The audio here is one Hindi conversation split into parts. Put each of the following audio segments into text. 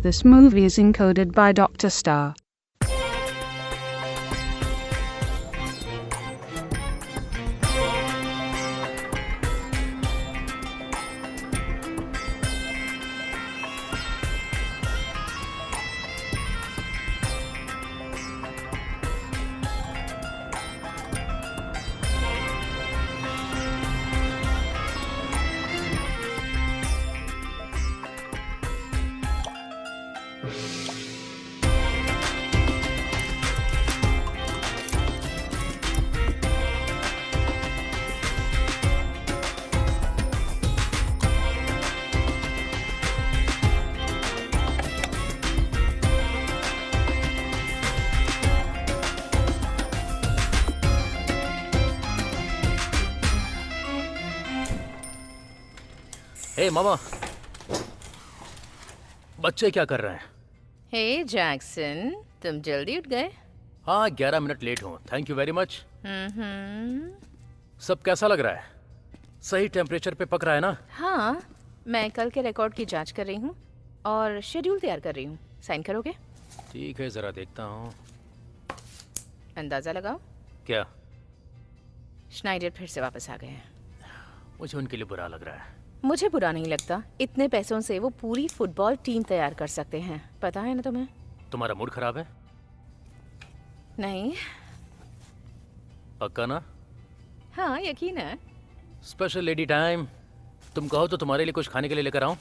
This movie is encoded by Dr. Star. हे मामा, बच्चे क्या कर रहे हैं? हे जैक्सन, तुम जल्दी उठ गए? हाँ, 11 मिनट लेट हूँ। Thank you very much. सब कैसा लग रहा है? सही टेम्परेचर पे पक रहा है ना? हाँ, मैं कल के रिकॉर्ड की जांच कर रही हूँ और शेड्यूल तैयार कर रही हूँ। साइन करोगे? ठीक है, जरा देखता हूँ। अंदाजा लगाओ। क्या? श्नाइडर फिर से वापस आ गए हैं। मुझे उनके लिए बुरा लग रहा है। मुझे बुरा नहीं लगता। इतने पैसों से वो पूरी फुटबॉल टीम तैयार कर सकते हैं, पता है ना तुम्हें? तुम्हारा मूड खराब है? नहीं। पक्का ना? हाँ, यकीन है। Special lady time. तुम कहो तो तुम्हारे लिए कुछ खाने के लिए लेकर आऊं?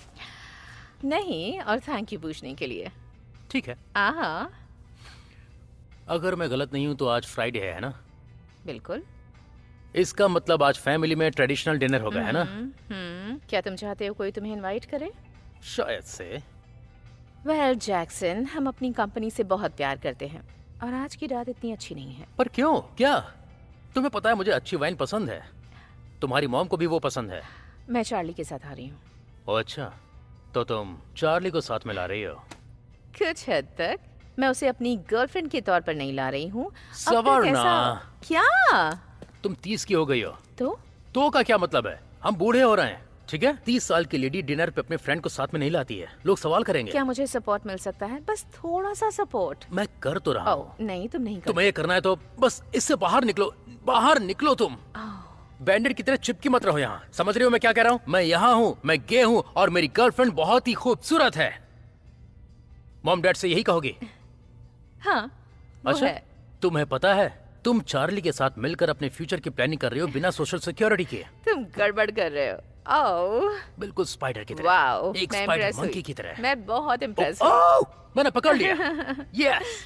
नहीं, और थैंक यू पूछने के लिए। ठीक है। हाँ, अगर मैं गलत नहीं हूं तो आज फ्राइडे है ना? बिल्कुल। इसका मतलब आज फैमिली में ट्रेडिशनल डिनर होगा, है ना? क्या तुम चाहते हो कोई तुम्हें इनवाइट करे? शायद से। वेल जैक्सन, हम अपनी कंपनी से बहुत प्यार करते हैं और आज की रात इतनी अच्छी नहीं है। पर क्यों? क्या? तुम्हें पता है मुझे अच्छी वाइन पसंद है। तुम्हारी मॉम को भी वो पसंद है। मैं चार्ली के साथ आ रही हूँ। ओह अच्छा, तो तुम चार्ली को साथ में ला रही हो? कुछ हद तक। मैं उसे अपनी गर्लफ्रेंड के तौर पर नहीं ला रही हूँ। सवरना। क्या? तुम 30 की हो गई हो। तो का क्या मतलब है? हम बूढ़े हो रहे हैं, ठीक है? 30 साल की लेडी डिनर पे अपने फ्रेंड को साथ में नहीं लाती है। लोग सवाल करेंगे। क्या मुझे सपोर्ट मिल सकता है? बस थोड़ा सा सपोर्ट। मैं कर तो रहा हूँ। नहीं, तुम नहीं कर। तुम्हें ये करना है तो बस इससे बाहर निकलो। बाहर निकलो तुम। बैंडेड की तरह चिपकी मत रहो यहाँ। समझ रही हो मैं क्या कह रहा हूँ? मैं यहाँ हूँ, मैं गे हूँ और मेरी गर्लफ्रेंड बहुत ही खूबसूरत है। मॉम डैड से यही कहोगी? हाँ, वो अच्छा, है। तुम्हें पता है तुम चार्ली के साथ मिलकर अपने फ्यूचर की प्लानिंग कर रही हो बिना सोशल सिक्योरिटी के। तुम गड़बड़ कर रहे हो। ओह, बिल्कुल स्पाइडर की तरह। वाओ, एक मैं स्पाइडर impress मंकी हुई। की तरह। मैं बहुत इम्प्रेस हूँ। ओह, मैंने पकड़ लिया। यस।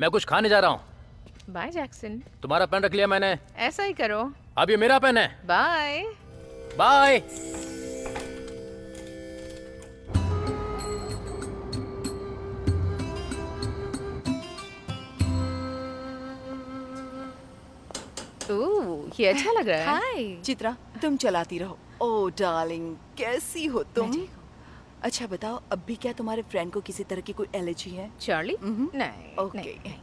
मैं कुछ खाने जा रहा हूँ। Bye Jackson. तुम्हारा पेन रख लिया मैंने। ऐसा ही करो। अब ये मेरा पेन है। Bye bye. ये अच्छा लग रहा है। हाय चित्रा, तुम चलाती रहो। ओह डार्लिंग, कैसी हो तुम? अच्छा बताओ, अब भी क्या तुम्हारे फ्रेंड को किसी तरह की कोई एलर्जी है? चार्ली? नहीं। ओके। नहीं।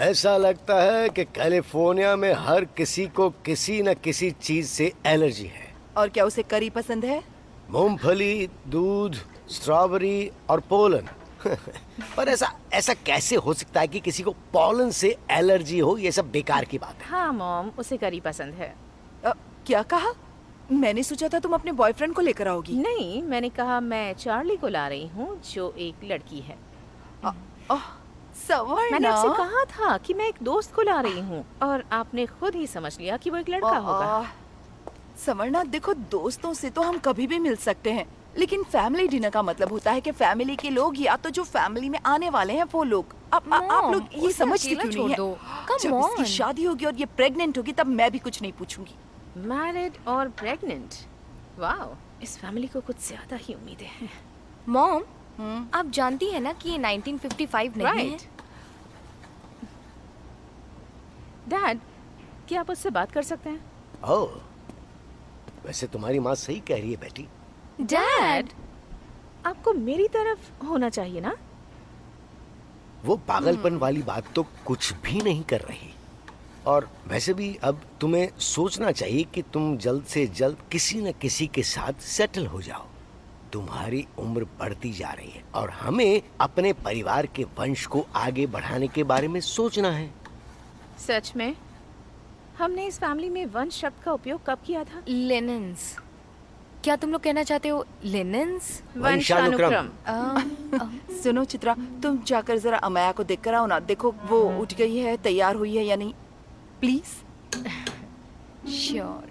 ऐसा लगता है कि कैलिफोर्निया में हर किसी को किसी न किसी चीज से एलर्जी है। और क्या उसे करी पसंद है? मूंगफली, दूध, स्ट्रॉबेरी और पोलन। पर ऐसा कैसे हो सकता है कि किसी को पोलन से एलर्जी हो? ये सब बेकार की बात है। हाँ मॉम, उसे करी पसंद है। क्या कहा? मैंने सोचा था तुम अपने बॉयफ्रेंड को लेकर आओगी। नहीं, मैंने कहा मैं चार्ली को ला रही हूँ जो एक लड़की है। सवरना। मैंने आपसे कहा था कि मैं एक दोस्त को ला रही हूँ और आपने खुद ही समझ लिया कि वो एक लड़का होगा। सवरना देखो, दोस्तों से तो हम कभी भी मिल सकते हैं, लेकिन फैमिली डिनर का मतलब होता है कि फैमिली के लोग या तो जो फैमिली में आने वाले हैं वो लोग। आप लोग ये समझते क्यों नहीं हैं? जब इसकी शादी होगी और ये प्रेग्नेंट होगी तब मैं भी कुछ नहीं पूछूंगी। मैरिड और प्रेग्नेंट? वाओ, इस फैमिली को कुछ ज्यादा ही उम्मीदें हैं। मॉम, आप जानती हैं ना कि ये 1955 नहीं है? डैड, क्या आप उससे बात कर सकते हैं? ओह, वैसे तुम्हारी माँ सही कह रही है बेटी। डैड, आपको मेरी तरफ होना चाहिए ना। वो पागलपन वाली बात तो कुछ भी नहीं कर रही। और वैसे भी अब तुम्हें सोचना चाहिए कि तुम जल्द से जल्द किसी न किसी के साथ सेटल हो जाओ। तुम्हारी उम्र बढ़ती जा रही है और हमें अपने परिवार के वंश को आगे बढ़ाने के बारे में सोचना है। सच में? हमने इस फैमिली में वंश शब्द का उपयोग कब किया था? लिनेंस। क्या तुम लोग कहना चाहते हो लिनेंस? वंशानुक्रम। सुनो चित्रा, तुम जाकर जरा अमाया को देखकर आओ ना। देखो वो उठ गई है, तैयार हुई है या नहीं, प्लीज। श्योर।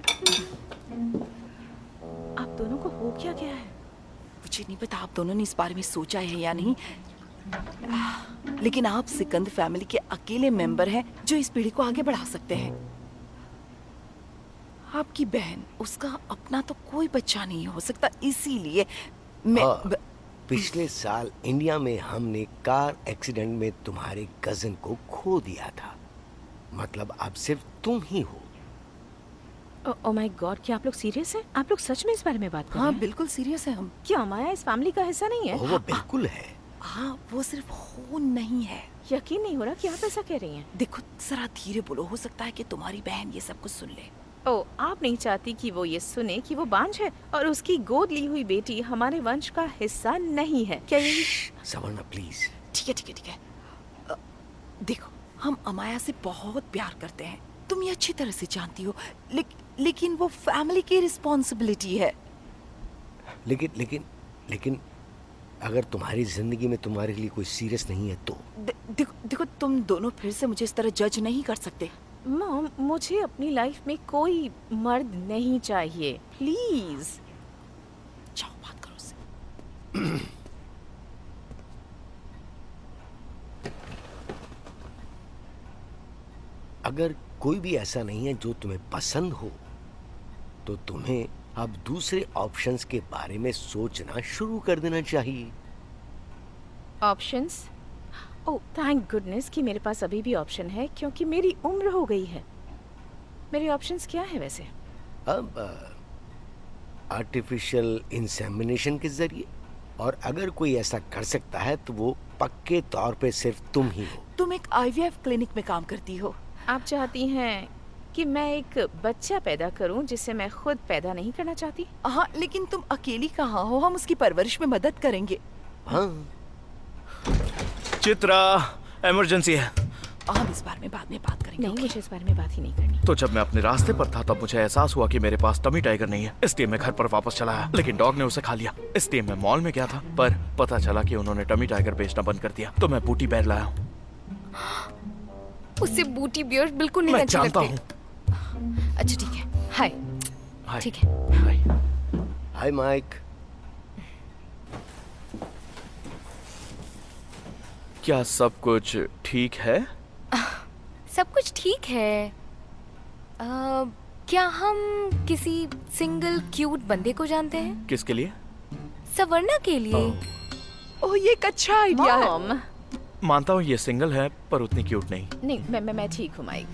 आप दोनों को हो क्या गया है? मुझे नहीं पता आप दोनों ने इस बारे में सोचा है या नहीं, लेकिन आप सिकंद फैमिली के अकेले मेंबर हैं जो इस पीढ़ी को आगे बढ़ा सकते हैं। आपकी बहन, उसका अपना तो कोई बच्चा नहीं हो सकता, इसीलिए मैं पिछले साल इंडिया में हमने कार एक्सीडेंट में तुम्हारे कजन को खो दिया था। मतलब अब सिर्फ तुम ही हो। ओह माय गॉड, क्या आप लोग सीरियस हैं? आप लोग सच में इस बारे में बात कर रहे हैं? हाँ बिल्कुल सीरियस है हम। क्या माया इस फैमिली का हिस्सा नहीं है? वो बिल्कुल है। हाँ वो सिर्फ खून नहीं है। यकीन नहीं हो रहा कि आप ऐसा कह रही हैं। देखो जरा धीरे बोलो, हो सकता है कि तुम्हारी बहन ये सब कुछ सुन ले। ओह, आप नहीं चाहती कि वो ये सुने कि वो बांझ है और उसकी गोद ली हुई बेटी हमारे वंश का हिस्सा नहीं है, क्या यही? सवर्णा प्लीज। ठीक है ठीक है ठीक है। देखो हम अमाया से बहुत प्यार करते हैं, तुम ये अच्छी तरह से जानती हो, लेकिन वो फैमिली की रिस्पॉन्सिबिलिटी है। लेकिन अगर तुम्हारी जिंदगी में तुम्हारे लिए कोई सीरियस नहीं है तो देखो तुम दोनों फिर से मुझे इस तरह जज नहीं कर सकते। मॉम, मुझे अपनी लाइफ में कोई मर्द नहीं चाहिए, प्लीज। जाओ बात करो उससे। अगर कोई भी ऐसा नहीं है जो तुम्हें पसंद हो तो तुम्हें अब दूसरे ऑप्शंस के बारे में सोचना शुरू कर देना चाहिए। ऑप्शंस? ओह थैंक गुडनेस कि मेरे पास अभी भी ऑप्शन है, क्योंकि मेरी उम्र हो गई है। मेरे ऑप्शंस क्या है वैसे? अब आर्टिफिशियल इंसेमिनेशन के जरिए, और अगर कोई ऐसा कर सकता है तो वो पक्के तौर पे सिर्फ तुम ही हो। तुम एक आईवीएफ क्लिनिक में काम करती हो। आप चाहती हैं कि मैं एक बच्चा पैदा करूं जिसे मैं खुद पैदा नहीं करना चाहती? हाँ लेकिन तुम अकेली कहाँ हो, हम उसकी परवरिश में मदद करेंगे। हाँ चित्रा, इमरजेंसी है। हम इस बारे में बाद में बात करेंगे। नहीं, मुझे इस बारे में बात ही नहीं करनी। तो जब मैं अपने रास्ते पर था तब मुझे एहसास हुआ कि मेरे पास टमी टाइगर नहीं है, इसलिए मैं घर पर वापस चला आया, लेकिन डॉग ने उसे खा लिया। इसलिए मैं मॉल में गया था, पर पता चला कि उन्होंने टमी टाइगर बेचना बंद कर दिया, तो मैं बूटी बेर लाया हूँ। उससे बूटी बियर बिल्कुल नहीं मैं अच्छी जानता लगती। हूँ। अच्छा ठीक है, हाय। हाय। ठीक है। हाय। हाय माइक। क्या सब कुछ ठीक है? सब कुछ ठीक है। क्या हम किसी सिंगल क्यूट बंदे को जानते हैं? किसके लिए? सवर्णा के लिए। ओह ये एक अच्छा आइडिया है। मॉम, मानता हूँ ये सिंगल है, पर उतनी क्यूट नहीं। नहीं, मैं ठीक हूँ माइक।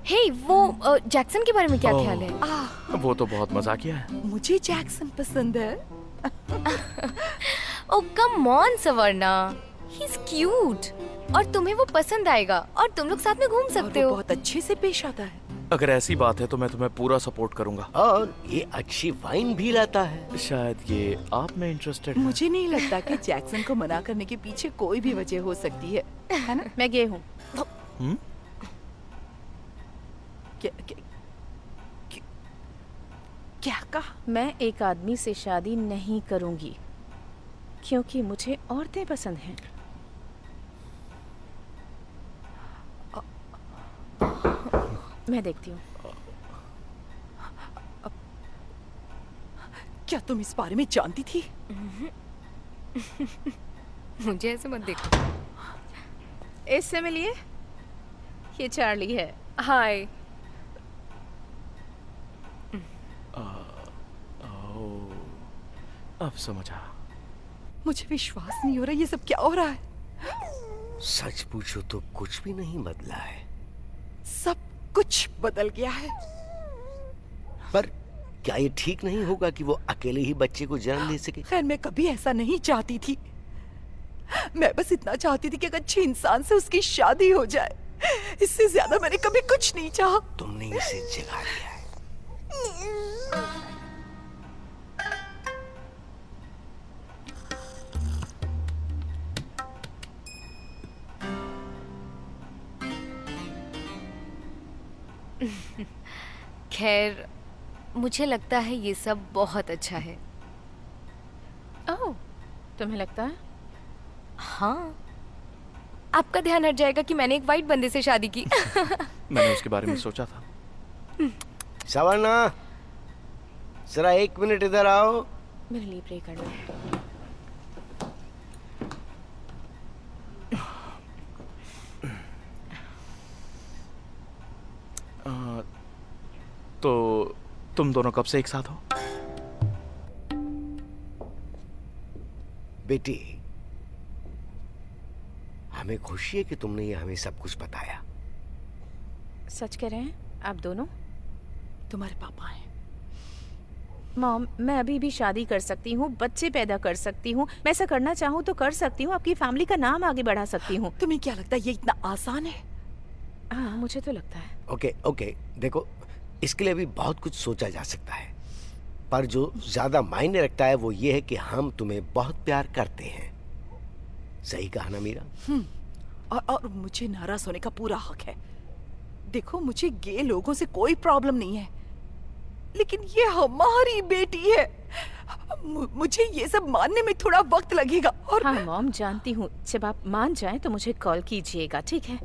हे, वो जैक्सन के बारे में क्या ओह। ख्याल है? वो तो बहुत मजाकिया है। मुझे जैक्सन पसंद है। O come on Savarna, he is cute और तुम्हें वो पसंद आएगा और तुम लोग साथ में घूम सकते और वो हो। बहुत अच्छे से पेश आता है। अगर ऐसी बात है तो मैं तुम्हें पूरा सपोर्ट करूंगा। और ये अच्छी वाइन भी लाता है। शायद ये आप में इंटरेस्टेड है। मुझे नहीं लगता कि जैक्सन को मना करने के पीछे कोई भी वजह हो सकती है ना? मैं गे हूँ। क्या, क्या, क्या, क्या कहा? मैं एक आदमी से शादी नहीं करूंगी क्योंकि मुझे औरतें पसंद हैं। मैं देखती हूँ। क्या तुम इस बारे में जानती थी? मुझे ऐसे मत देखो। इससे मिलिए, ये चार्ली है। हाय। अब समझा। मुझे विश्वास नहीं हो रहा, ये सब क्या हो रहा है? सच पूछो तो कुछ भी नहीं बदला है। सब कुछ बदल गया है। पर क्या ये ठीक नहीं होगा कि वो अकेले ही बच्चे को जन्म दे सके? खैर मैं कभी ऐसा नहीं चाहती थी। मैं बस इतना चाहती थी कि एक अच्छे इंसान से उसकी शादी हो जाए। इससे ज्यादा मैंने कभी कुछ नहीं चाहा। तुमने इसे जगा दिया है। खैर, मुझे लगता है ये सब बहुत अच्छा है। ओह, तुम्हें लगता है? हाँ, आपका ध्यान हट जाएगा कि मैंने एक वाइट बंदे से शादी की। मैंने उसके बारे में सोचा था। सवर्णा, जरा 1 मिनट इधर आओ। मेरे लिए प्रे करना। तो तुम दोनों कब से एक साथ हो? बेटी, हमें खुशी है कि तुमने ये हमें सब कुछ बताया। सच कह रहे हैं आप दोनों? तुम्हारे पापा हैं। मॉम, मैं अभी भी शादी कर सकती हूँ, बच्चे पैदा कर सकती हूँ, मैं ऐसा करना चाहूँ तो कर सकती हूँ, आपकी फैमिली का नाम आगे बढ़ा सकती हूँ। तुम्हें क्या लगता है ये इतना आसान है? हाँ, मुझे तो लगता है। ओके, देखो, इसके लिए भी बहुत कुछ सोचा जा सकता है, पर जो ज्यादा मायने रखता है वो ये है कि हम तुम्हें बहुत प्यार करते हैं। सही कहा ना मीरा? और मुझे नाराज होने का पूरा हक है। देखो, मुझे गे लोगों से कोई प्रॉब्लम नहीं है, लेकिन ये हमारी बेटी है। मुझे ये सब मानने में थोड़ा वक्त लगेगा। और हाँ मॉम, जानती हूँ, जब आप मान जाएं तो मुझे कॉल कीजिएगा, ठीक है?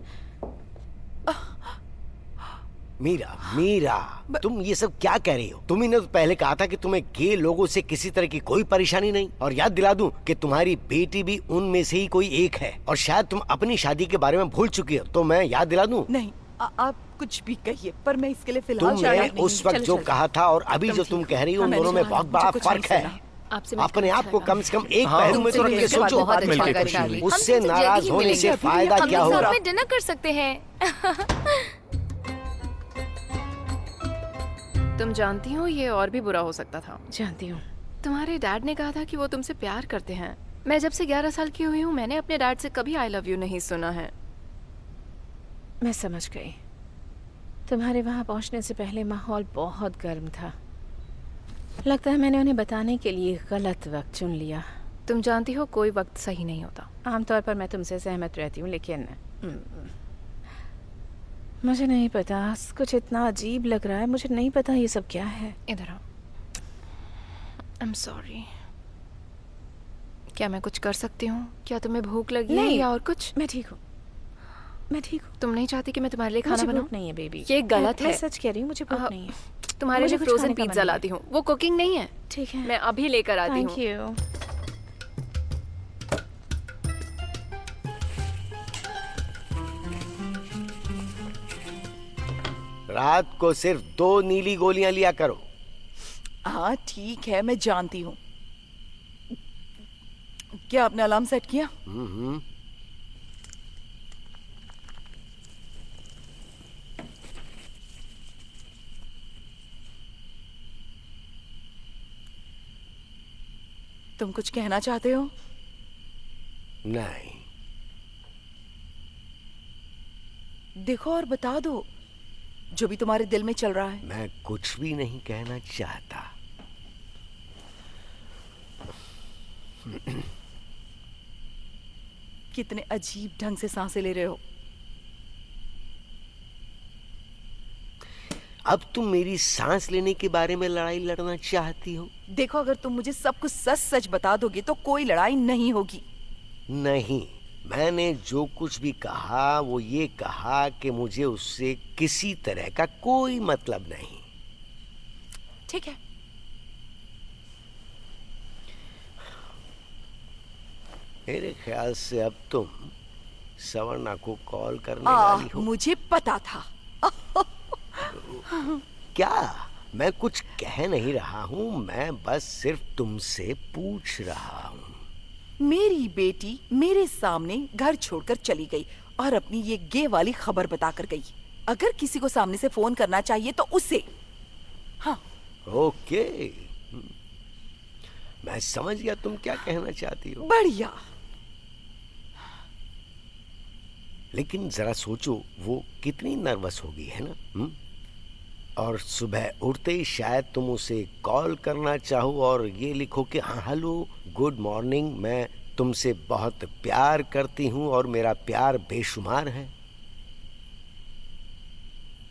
मीरा, तुम ये सब क्या कह रही हो? तुम ने तो पहले कहा था कि तुम्हें गे लोगों से किसी तरह की कोई परेशानी नहीं। और याद दिला दूं कि तुम्हारी बेटी भी उनमें से ही कोई एक है, और शायद तुम अपनी शादी के बारे में भूल चुकी हो। तो मैं याद दिला दूं? नहीं, आप कुछ भी कहिए, पर मैं इसके लिए फिलहाल तुमने उस वक्त जो कहा था और अभी जो तुम कह रही हो, उन दोनों में बहुत बड़ा फर्क है। अपने आप को कम से कम एक पहलू में तो रख के सोचो। उससे नाराज होने से फायदा क्या होगा? हम डिनर कर सकते हैं। तुम जानती हो ये और भी बुरा हो सकता था। जानती हूँ। तुम्हारे डैड ने कहा था कि वो तुमसे प्यार करते हैं। मैं जब से 11 साल की हुई हूँ, मैंने अपने डैड से कभी आई लव यू नहीं सुना है। मैं समझ गई। तुम्हारे वहाँ पहुँचने से पहले माहौल बहुत गर्म था। लगता है मैंने उन्हें बताने के लिए गलत वक्त चुन लिया। तुम जानती हो कोई वक्त सही नहीं होता। आमतौर पर मैं तुमसे सहमत रहती हूँ, लेकिन मुझे नहीं पता, कुछ इतना अजीब लग रहा है। मुझे नहीं पता ये सब क्या है। इधर आओ। I am sorry. क्या मैं कुछ कर सकती हूँ? क्या तुम्हें भूख लगी है या और कुछ? मैं ठीक हूँ, मैं ठीक हूँ। तुम नहीं चाहती कि मैं तुम्हारे लिए खाना बनाऊं? नहीं है बेबी, ये गलत है। मैं सच कह रही हूँ, मुझे भूख नहीं है। तुम्हारे लिए फ्रोजन पिज्जा लाती हूँ। वो कुकिंग नहीं है। ठीक है, मैं अभी लेकर आती हूँ। Thank you. रात को सिर्फ 2 नीली गोलियां लिया करो। हाँ ठीक है, मैं जानती हूँ। क्या आपने अलार्म सेट किया? तुम कुछ कहना चाहते हो? नहीं। देखो और बता दो जो भी तुम्हारे दिल में चल रहा है। मैं कुछ भी नहीं कहना चाहता। कितने अजीब ढंग से सांसें ले रहे हो। अब तुम मेरी सांस लेने के बारे में लड़ाई लड़ना चाहती हो? देखो, अगर तुम मुझे सब कुछ सच सच बता दोगे तो कोई लड़ाई नहीं होगी। नहीं, मैंने जो कुछ भी कहा वो ये कहा कि मुझे उससे किसी तरह का कोई मतलब नहीं। ठीक है। मेरे ख्याल से अब तुम सवर्णा को कॉल करने वाली हो। मुझे पता था। क्या? मैं कुछ कह नहीं रहा हूँ, मैं बस सिर्फ तुमसे पूछ रहा हूँ। मेरी बेटी मेरे सामने घर छोड़कर चली गई और अपनी ये गे वाली खबर बताकर गई। अगर किसी को सामने से फोन करना चाहिए तो उसे। हाँ। ओके, मैं समझ गया तुम क्या कहना चाहती हो। बढ़िया। लेकिन जरा सोचो वो कितनी नर्वस होगी, है ना? और सुबह उठते ही शायद तुम उसे कॉल करना चाहो और ये लिखो कि हाँ हेलो, गुड मॉर्निंग, मैं तुमसे बहुत प्यार करती हूँ और मेरा प्यार बेशुमार है।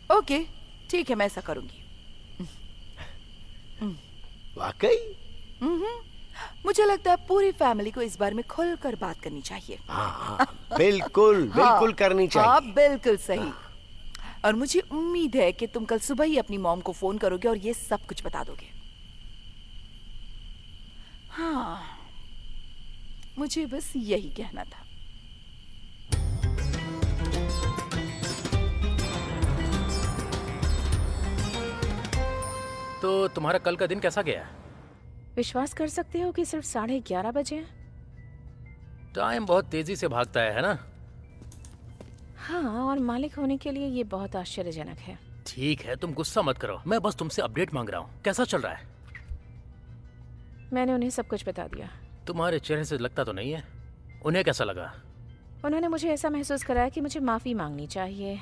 ओके, ठीक है, मैं ऐसा करूंगी। वाकई? मुझे लगता है पूरी फैमिली को इस बारे में खुलकर बात करनी चाहिए। हाँ, बिल्कुल बिल्कुल करनी चाहिए। हाँ, बिल्कुल सही। और मुझे उम्मीद है कि तुम कल सुबह ही अपनी मॉम को फोन करोगे और ये सब कुछ बता दोगे। हाँ, मुझे बस यही कहना था। तो तुम्हारा कल का दिन कैसा गया? विश्वास कर सकते हो कि सिर्फ 11:30 बजे हैं? टाइम बहुत तेजी से भागता है ना? हाँ, और मालिक होने के लिए ये बहुत आश्चर्यजनक है। ठीक है, तुम गुस्सा मत करो, मैं बस तुमसे अपडेट मांग रहा हूँ। कैसा चल रहा है? मैंने उन्हें सब कुछ बता दिया। तुम्हारे चेहरे से लगता तो नहीं है। उन्हें कैसा लगा? उन्होंने मुझे ऐसा महसूस कराया कि मुझे माफी मांगनी चाहिए।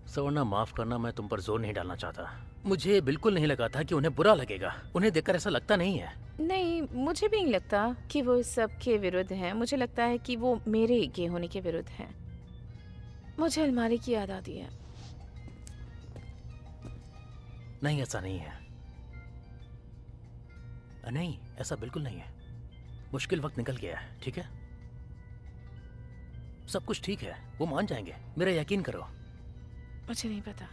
सवर्णा, माफ करना, मैं तुम पर जोर नहीं डालना चाहता। मुझे बिल्कुल नहीं लगा था कि उन्हें बुरा लगेगा। उन्हें देखकर ऐसा लगता नहीं है। नहीं, मुझे भी नहीं लगता कि वो इस सब के विरुद्ध हैं। मुझे लगता है कि वो मेरे गे होने के विरुद्ध हैं। मुझे अलमारी की याद आती है। नहीं, ऐसा नहीं है। नहीं, ऐसा बिल्कुल नहीं है। मुश्किल वक्त निकल गया है, ठीक है? सब कुछ ठीक है, वो मान जाएंगे, मेरा यकीन करो। मुझे नहीं पता।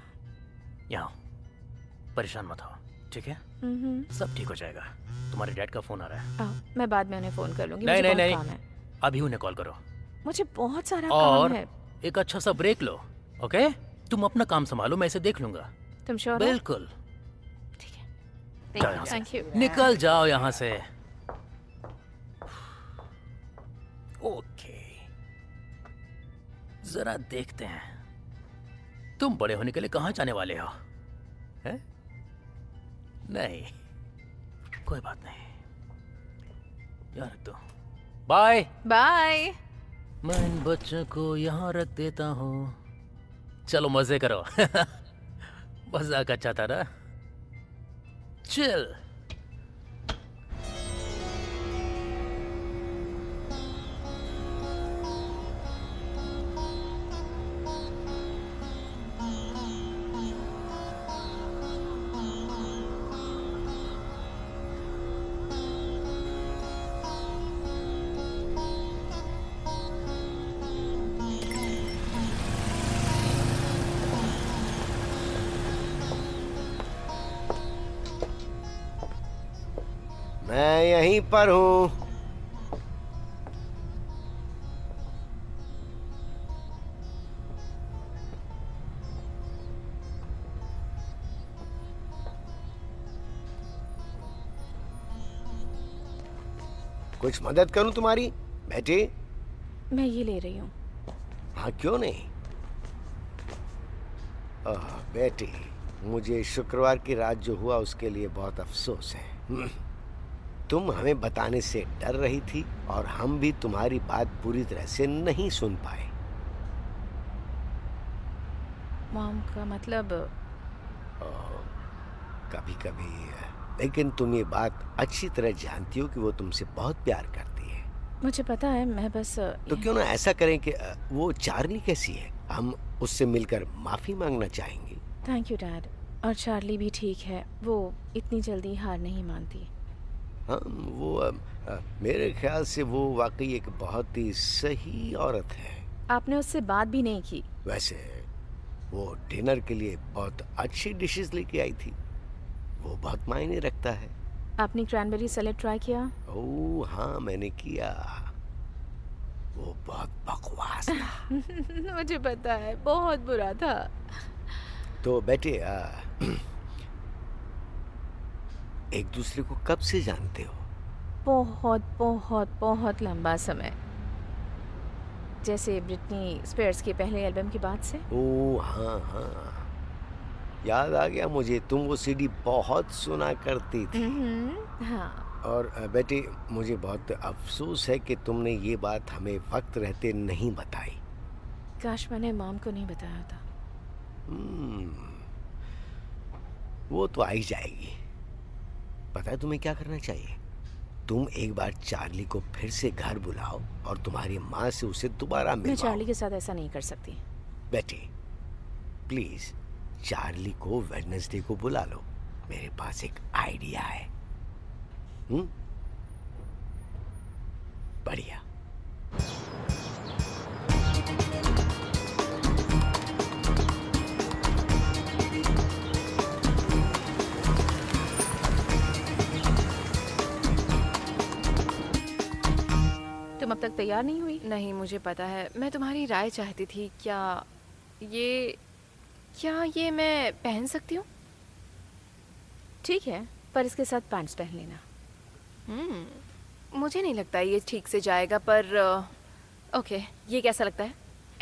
यहाँ परेशान मत हो, ठीक है? सब ठीक हो जाएगा। तुम्हारे डैड का फोन आ रहा है। मैं बाद में उन्हें फोन कर लूंगी। नहीं मुझे नहीं बहुत नहीं, काम है। अभी उन्हें कॉल करो। मुझे बहुत सारा और काम है। एक अच्छा सा ब्रेक लो, ओके? तुम अपना काम संभालो, मैं इसे देख लूंगा। तुम श्योर हो? बिल्कुल। ठीक है। जाओ यहाँ से। Thank you. निकल जाओ यहाँ से। ओके, जरा देखते हैं तुम बड़े होने के लिए कहाँ जाने वाले हो, हैं? नहीं, कोई बात नहीं, यहाँ रख दो। Bye bye. मैं इन बच्चों को यहाँ रख देता हूँ। चलो मजे करो। मजाक अच्छा था ना? चिल। मैं यहीं पर हूँ। कुछ मदद करूं तुम्हारी बेटी? मैं ये ले रही हूँ। हाँ, क्यों नहीं। बेटी, मुझे शुक्रवार की रात जो हुआ उसके लिए बहुत अफसोस है। तुम हमें बताने से डर रही थी और हम भी तुम्हारी बात पूरी तरह से नहीं सुन पाए। मॉम का मतलब? कभी कभी, लेकिन तुम ये बात अच्छी तरह जानती हो कि वो तुमसे बहुत प्यार करती है। मुझे पता है, मैं बस तो क्यों ना ऐसा करें कि वो चार्ली कैसी है, हम उससे मिलकर माफी मांगना चाहेंगे। Thank you dad. और चार्ली भी ठीक है, वो इतनी जल्दी हार नहीं मानती। हाँ, वो मेरे ख्याल से वो वाकई एक बहुत ही सही औरत है। आपने उससे बात भी नहीं की? वैसे वो डिनर के लिए बहुत अच्छी डिशेस लेके आई थी। वो बहुत मायने रखता है। आपने क्रैनबेरी सैलेड ट्राई किया? ओह हाँ, मैंने किया। वो बहुत बकवास था। मुझे पता है, बहुत बुरा था। तो बेटे, एक दूसरे को कब से जानते हो? बहुत बहुत बहुत लंबा समय। जैसे ब्रिटनी स्पीयर्स के पहले एल्बम के बाद से। ओह हाँ हाँ, याद आ गया मुझे। तुम वो सीडी बहुत सुना करती थी। हाँ। और बेटी, मुझे बहुत अफसोस है कि तुमने ये बात हमें वक्त रहते नहीं बताई। काश मैंने मॉम को नहीं बताया था। वो तो आ ही जाएगी। पता है तुम्हें क्या करना चाहिए? तुम एक बार चार्ली को फिर से घर बुलाओ और तुम्हारी माँ से उसे दोबारा मिलवाओ। मैं चार्ली के साथ ऐसा नहीं कर सकती। बेटी प्लीज, चार्ली को वेडनेसडे को बुला लो। मेरे पास एक आइडिया है। बढ़िया। तुम अब तक तैयार नहीं हुई? नहीं, मुझे पता है। मैं तुम्हारी राय चाहती थी। क्या ये मैं पहन सकती हूँ? ठीक है, पर इसके साथ पैंट्स पहन लेना। मुझे नहीं लगता ये ठीक से जाएगा, पर ओके। ये कैसा लगता है?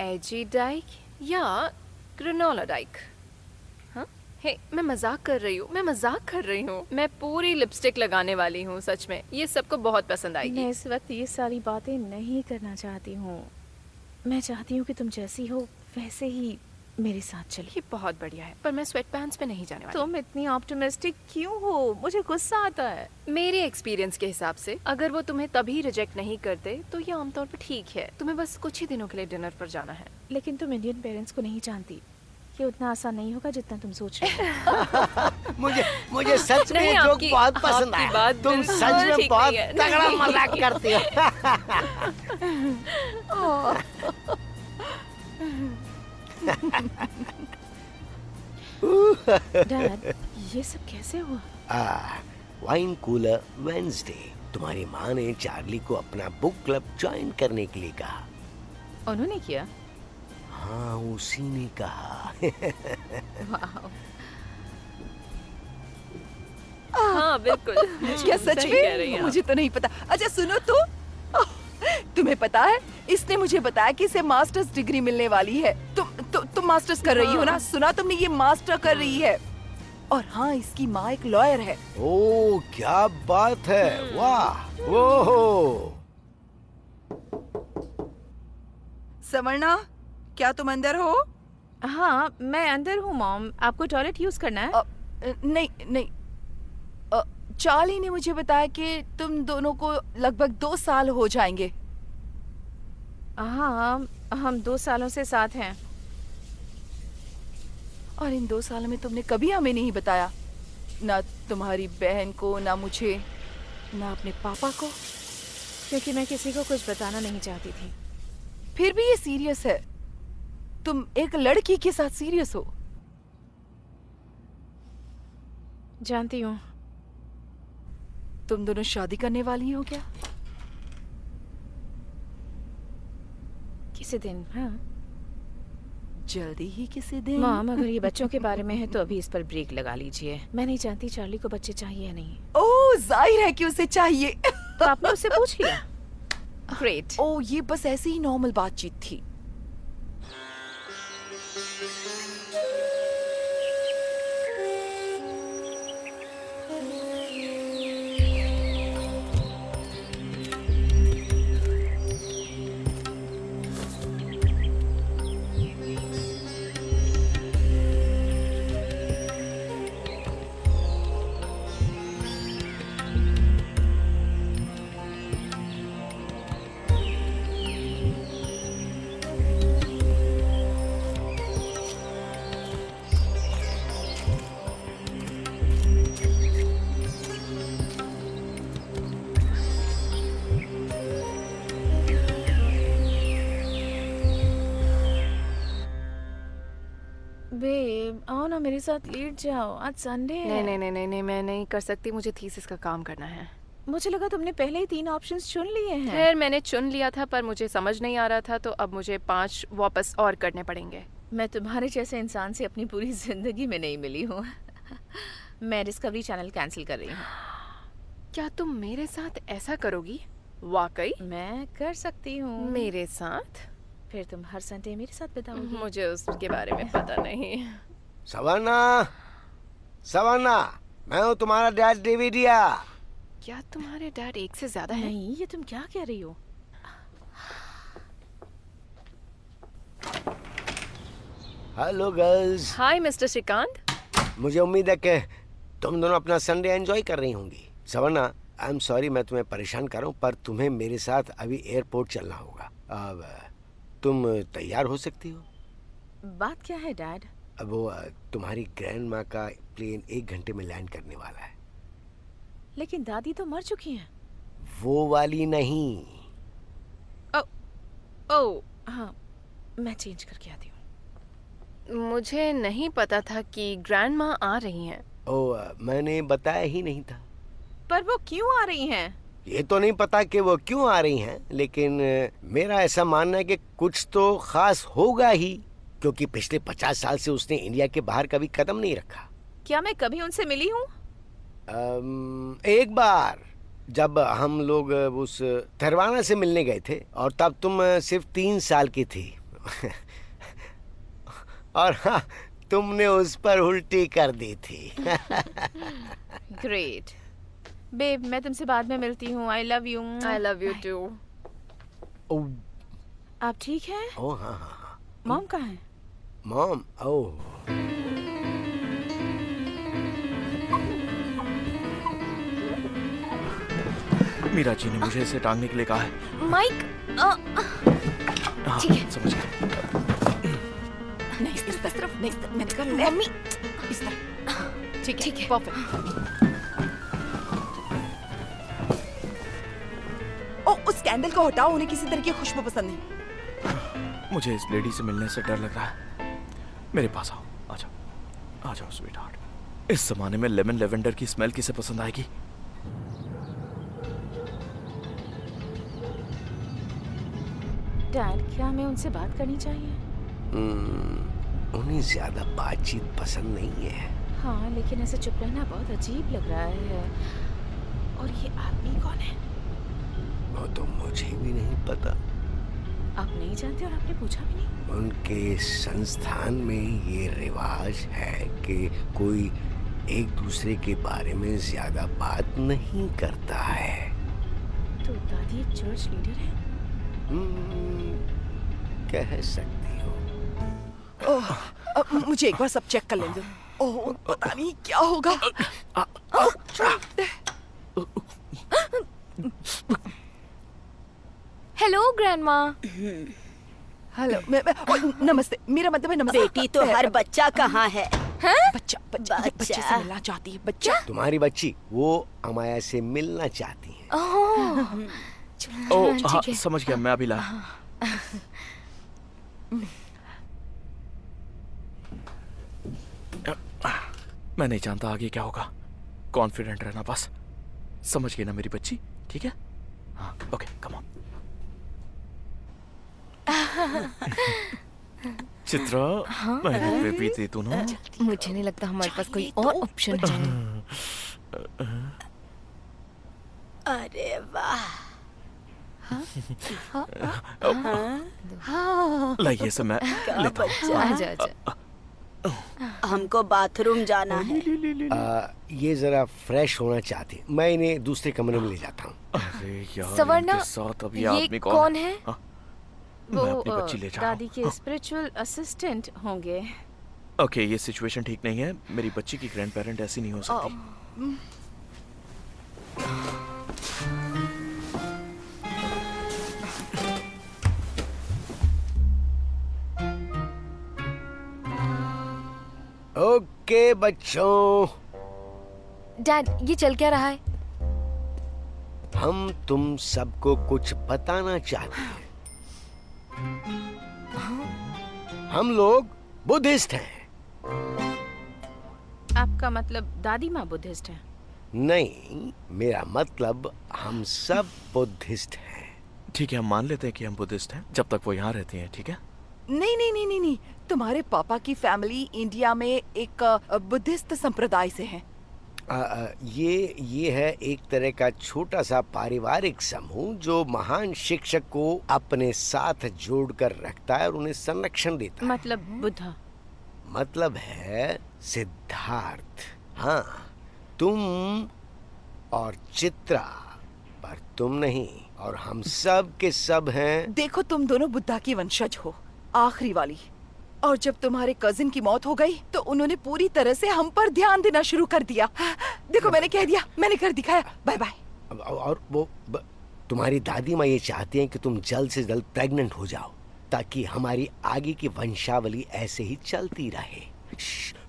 एजी डाइक या ग्रेनोला डाइक? हाँ, हे, मैं मजाक कर रही हूँ। मैं पूरी लिपस्टिक लगाने वाली हूँ। सच में ये सबको बहुत पसंद आएगी। मैं इस वक्त ये सारी बातें नहीं करना चाहती हूँ। मैं चाहती हूँ कि तुम जैसी हो वैसे ही मेरे साथ चलिए। ये बहुत बढ़िया है, पर मैं स्वेट पैंट्स पे नहीं जाने वाली। तुम इतनी ऑप्टिमिस्टिक क्यों हो? मुझे गुस्सा आता है। मेरे एक्सपीरियंस के हिसाब से अगर वो तुम्हें तभी रिजेक्ट नहीं करते तो ये आमतौर पर ठीक है। तुम्हें बस कुछ ही दिनों के लिए डिनर पर जाना है। लेकिन तुम इंडियन पेरेंट्स को नहीं जानती। ये उतना आसान नहीं होगा जितना तुम सोच रहे हो। मुझे सच में ये जोक बहुत पसंद आया। तुम सच में बहुत तगड़ा मजाक करती हो। डैड, ये सब कैसे हुआ? Wine cooler Wednesday. तुम्हारी माँ ने चार्ली को अपना बुक क्लब ज्वाइन करने के लिए कहा। उन्होंने किया? हाँ, उसी ने कहा। वाह। हाँ बिल्कुल। क्या सच में? मुझे तो नहीं पता। अच्छा सुनो तो, तुम्हें पता है इसने मुझे बताया कि इसे मास्टर्स डिग्री मिलने वाली है। तुम मास्टर्स कर रही हो ना? सुना तुमने? ये मास्टर कर रही है। और हाँ, इसकी माँ एक लॉयर है। ओह, क्या बात है। वाह। ओह, सवर्णा, क्या तुम अंदर हो? हाँ, मैं अंदर हूँ मॉम। आपको टॉयलेट यूज करना है? नहीं। चार्ली ने मुझे बताया कि तुम दोनों को लगभग 2 साल हो जाएंगे। हाँ, हम 2 सालों से साथ हैं। और इन 2 सालों में तुमने कभी हमें नहीं बताया, ना तुम्हारी बहन को, ना मुझे, ना अपने पापा को। क्योंकि मैं किसी को कुछ बताना नहीं चाहती थी। फिर भी ये सीरियस है। तुम एक लड़की के साथ सीरियस हो? जानती हूँ। तुम दोनों शादी करने वाली हो क्या? किसी दिन। हाँ, जल्दी ही किसी दिन। मॉम, अगर ये बच्चों के बारे में है तो अभी इस पर ब्रेक लगा लीजिए। मैं नहीं जानती चार्ली को बच्चे चाहिए या नहीं। ओह, जाहिर है कि उसे चाहिए। तो आपने उससे पूछ लिया? ग्रेट। ओह, ये बस ऐसी ही नॉर्मल बातचीत थी। बेब, आओ ना मेरे साथ लेट जाओ। आज संडे है। नहीं, मैं नहीं कर सकती। मुझे थीसिस का काम करना है। मुझे लगा तुमने पहले ही 3 ऑप्शंस चुन लिए हैं। खैर, मैंने चुन लिया था, पर मुझे समझ नहीं आ रहा था, तो अब मुझे 5 वापस और करने पड़ेंगे। मैं तुम्हारे जैसे इंसान से अपनी पूरी जिंदगी में नहीं मिली हूँ। मैं डिस्कवरी चैनल कैंसिल कर रही हूँ। क्या तुम मेरे साथ ऐसा करोगी? वाकई? मैं कर सकती हूँ। मेरे साथ? फिर तुम हर संडे मेरे साथ बिताओगी। मुझे उसके बारे में पता नहीं। सवर्णा, मैं हूँ तुम्हारा डैड डेविडिया। क्या तुम्हारे डैड एक से ज्यादा हैं? नहीं, ये तुम क्या कह रही हो? Hello girls. Hi mister Shrikant. मुझे उम्मीद है कि तुम दोनों अपना संडे एंजॉय कर रही होंगी। सवर्णा, आई एम सॉरी मैं तुम्हें परेशान कर रहा हूँ, पर तुम्हें मेरे साथ अभी एयरपोर्ट चलना होगा। अब तुम तैयार हो सकती हो? बात क्या है डैड? वो तुम्हारी ग्रैंड माँ का प्लेन 1 घंटे में लैंड करने वाला है। लेकिन दादी तो मर चुकी हैं। वो वाली नहीं। ओ हाँ, मैं चेंज करके आती हूँ। मुझे नहीं पता था कि ग्रैंड माँ आ रही हैं। मैंने बताया ही नहीं था। पर वो क्यों आ रही हैं? ये तो नहीं पता कि वो क्यों आ रही हैं, लेकिन मेरा ऐसा मानना है कि कुछ तो खास होगा ही, क्योंकि पिछले 50 साल से उसने इंडिया के बाहर कभी कदम नहीं रखा। क्या मैं कभी उनसे मिली हूँ? एक बार जब हम लोग उस थरवाना से मिलने गए थे, और तब तुम सिर्फ 3 साल की थी। और हाँ, तुमने उस पर उल्टी कर दी थी। ग्रेट बेब, मैं तुमसे बाद में मिलती हूँ। I love you. I love you too. आप ठीक हैं? ओह हाँ हाँ हाँ। मॉम कहाँ है? मॉम, ओह मीरा जी ने मुझे इसे टांगने के लिए कहा है। माइक हाँ, ठीक है। समझ गया। नहीं इस तरफ, नहीं मैंने कहा मम्मी इस तरफ। ठीक है, परफेक्ट। ओ, उस कैंडल को हटाओ, उन्हें किसी तरह की खुशबू पसंद नहीं। मुझे इस लेडी से मिलने से डर लग रहा है। मेरे पास आओ, आ जाओ, आ जाओ स्वीट हार्ट। इस जमाने में लेमन लेवेंडर की स्मेल किसे पसंद आएगी? डैड, क्या हमें उनसे बात करनी चाहिए? उन्हें ज्यादा बातचीत पसंद नहीं है। हाँ, लेकिन ऐसे चुप रहना बहुत अजीब लग रहा है। और ये आदमी कौन है? वो तो मुझे भी नहीं पता। आप नहीं जानते और आपने पूछा भी नहीं? उनके संस्थान में ये रिवाज है कि कोई एक दूसरे के बारे में ज्यादा बात नहीं करता है। तो दादी एक चर्च लीडर है? कह सकती हो। ओह, मुझे एक बार सब चेक कर लेने दो। ओह, पता नहीं क्या होगा। Hello grandma. हेलो, नमस्ते। मेरा मतलब है नमस्ते। बेटी तो हर बच्चा कहाँ है? बच्चा बच्चे से मिलना चाहती है। बच्चा तुम्हारी बच्ची वो अमाया से मिलना चाहती है। ओह हाँ, समझ गया, मैं अभी ला। मैं नहीं जानता आगे क्या होगा। कॉन्फिडेंट रहना बस। समझ गई ना मेरी बच्ची? ठीक है, हाँ, ओके, कम ऑन। चित्रा, मैंने बेबी दे दूं ना? मुझे नहीं लगता हमारे पास कोई और ऑप्शन है। अरे वाह। लाइए से मैं लेता हूँ। आजा आजा। हमको बाथरूम जाना है। ये जरा फ्रेश होना चाहती है। मैं इन्हें दूसरे कमरे में ले जाता हूँ। अरे यार, सवर्णा, इनके साथ अब ये ये आदमी कौन है? हाँ, मैं अपनी वो बच्ची ले जा रहा दादी के स्पिरिचुअल असिस्टेंट होंगे। हूँ। ओके, ये सिचुएशन ठीक नहीं है। मेरी बच्ची की ग्रैंड पेरेंट ऐसी नहीं हो सकती। ओके बच्चों, डैड, ये चल क्या रहा है? हम तुम सबको कुछ बताना चाहते हैं। हम लोग बुद्धिस्ट हैं। आपका मतलब दादी माँ बुद्धिस्ट है? नहीं, मेरा मतलब हम सब बुद्धिस्ट हैं। ठीक है, हम मान लेते हैं कि हम बुद्धिस्ट हैं जब तक वो यहाँ रहती हैं, ठीक है? नहीं। तुम्हारे पापा की फैमिली इंडिया में एक बुद्धिस्ट संप्रदाय से है। ये है एक तरह का छोटा सा पारिवारिक समूह जो महान शिक्षक को अपने साथ जोड़कर रखता है और उन्हें संरक्षण देता है। मतलब बुद्धा? मतलब है सिद्धार्थ। हाँ, तुम और चित्रा, पर तुम नहीं, और हम सब के सब हैं। देखो, तुम दोनों बुद्धा की वंशज हो, आखिरी वाली। और जब तुम्हारे कजिन की मौत हो गई तो उन्होंने पूरी तरह से हम पर ध्यान देना शुरू कर दिया। देखो, मैंने कह दिया, मैंने कर दिखाया। Bye bye. और वो तुम्हारी दादी माँ ये चाहती हैं कि तुम जल्द से जल्द प्रेग्नेंट हो जाओ, ताकि हमारी आगे की वंशावली ऐसे ही चलती रहे।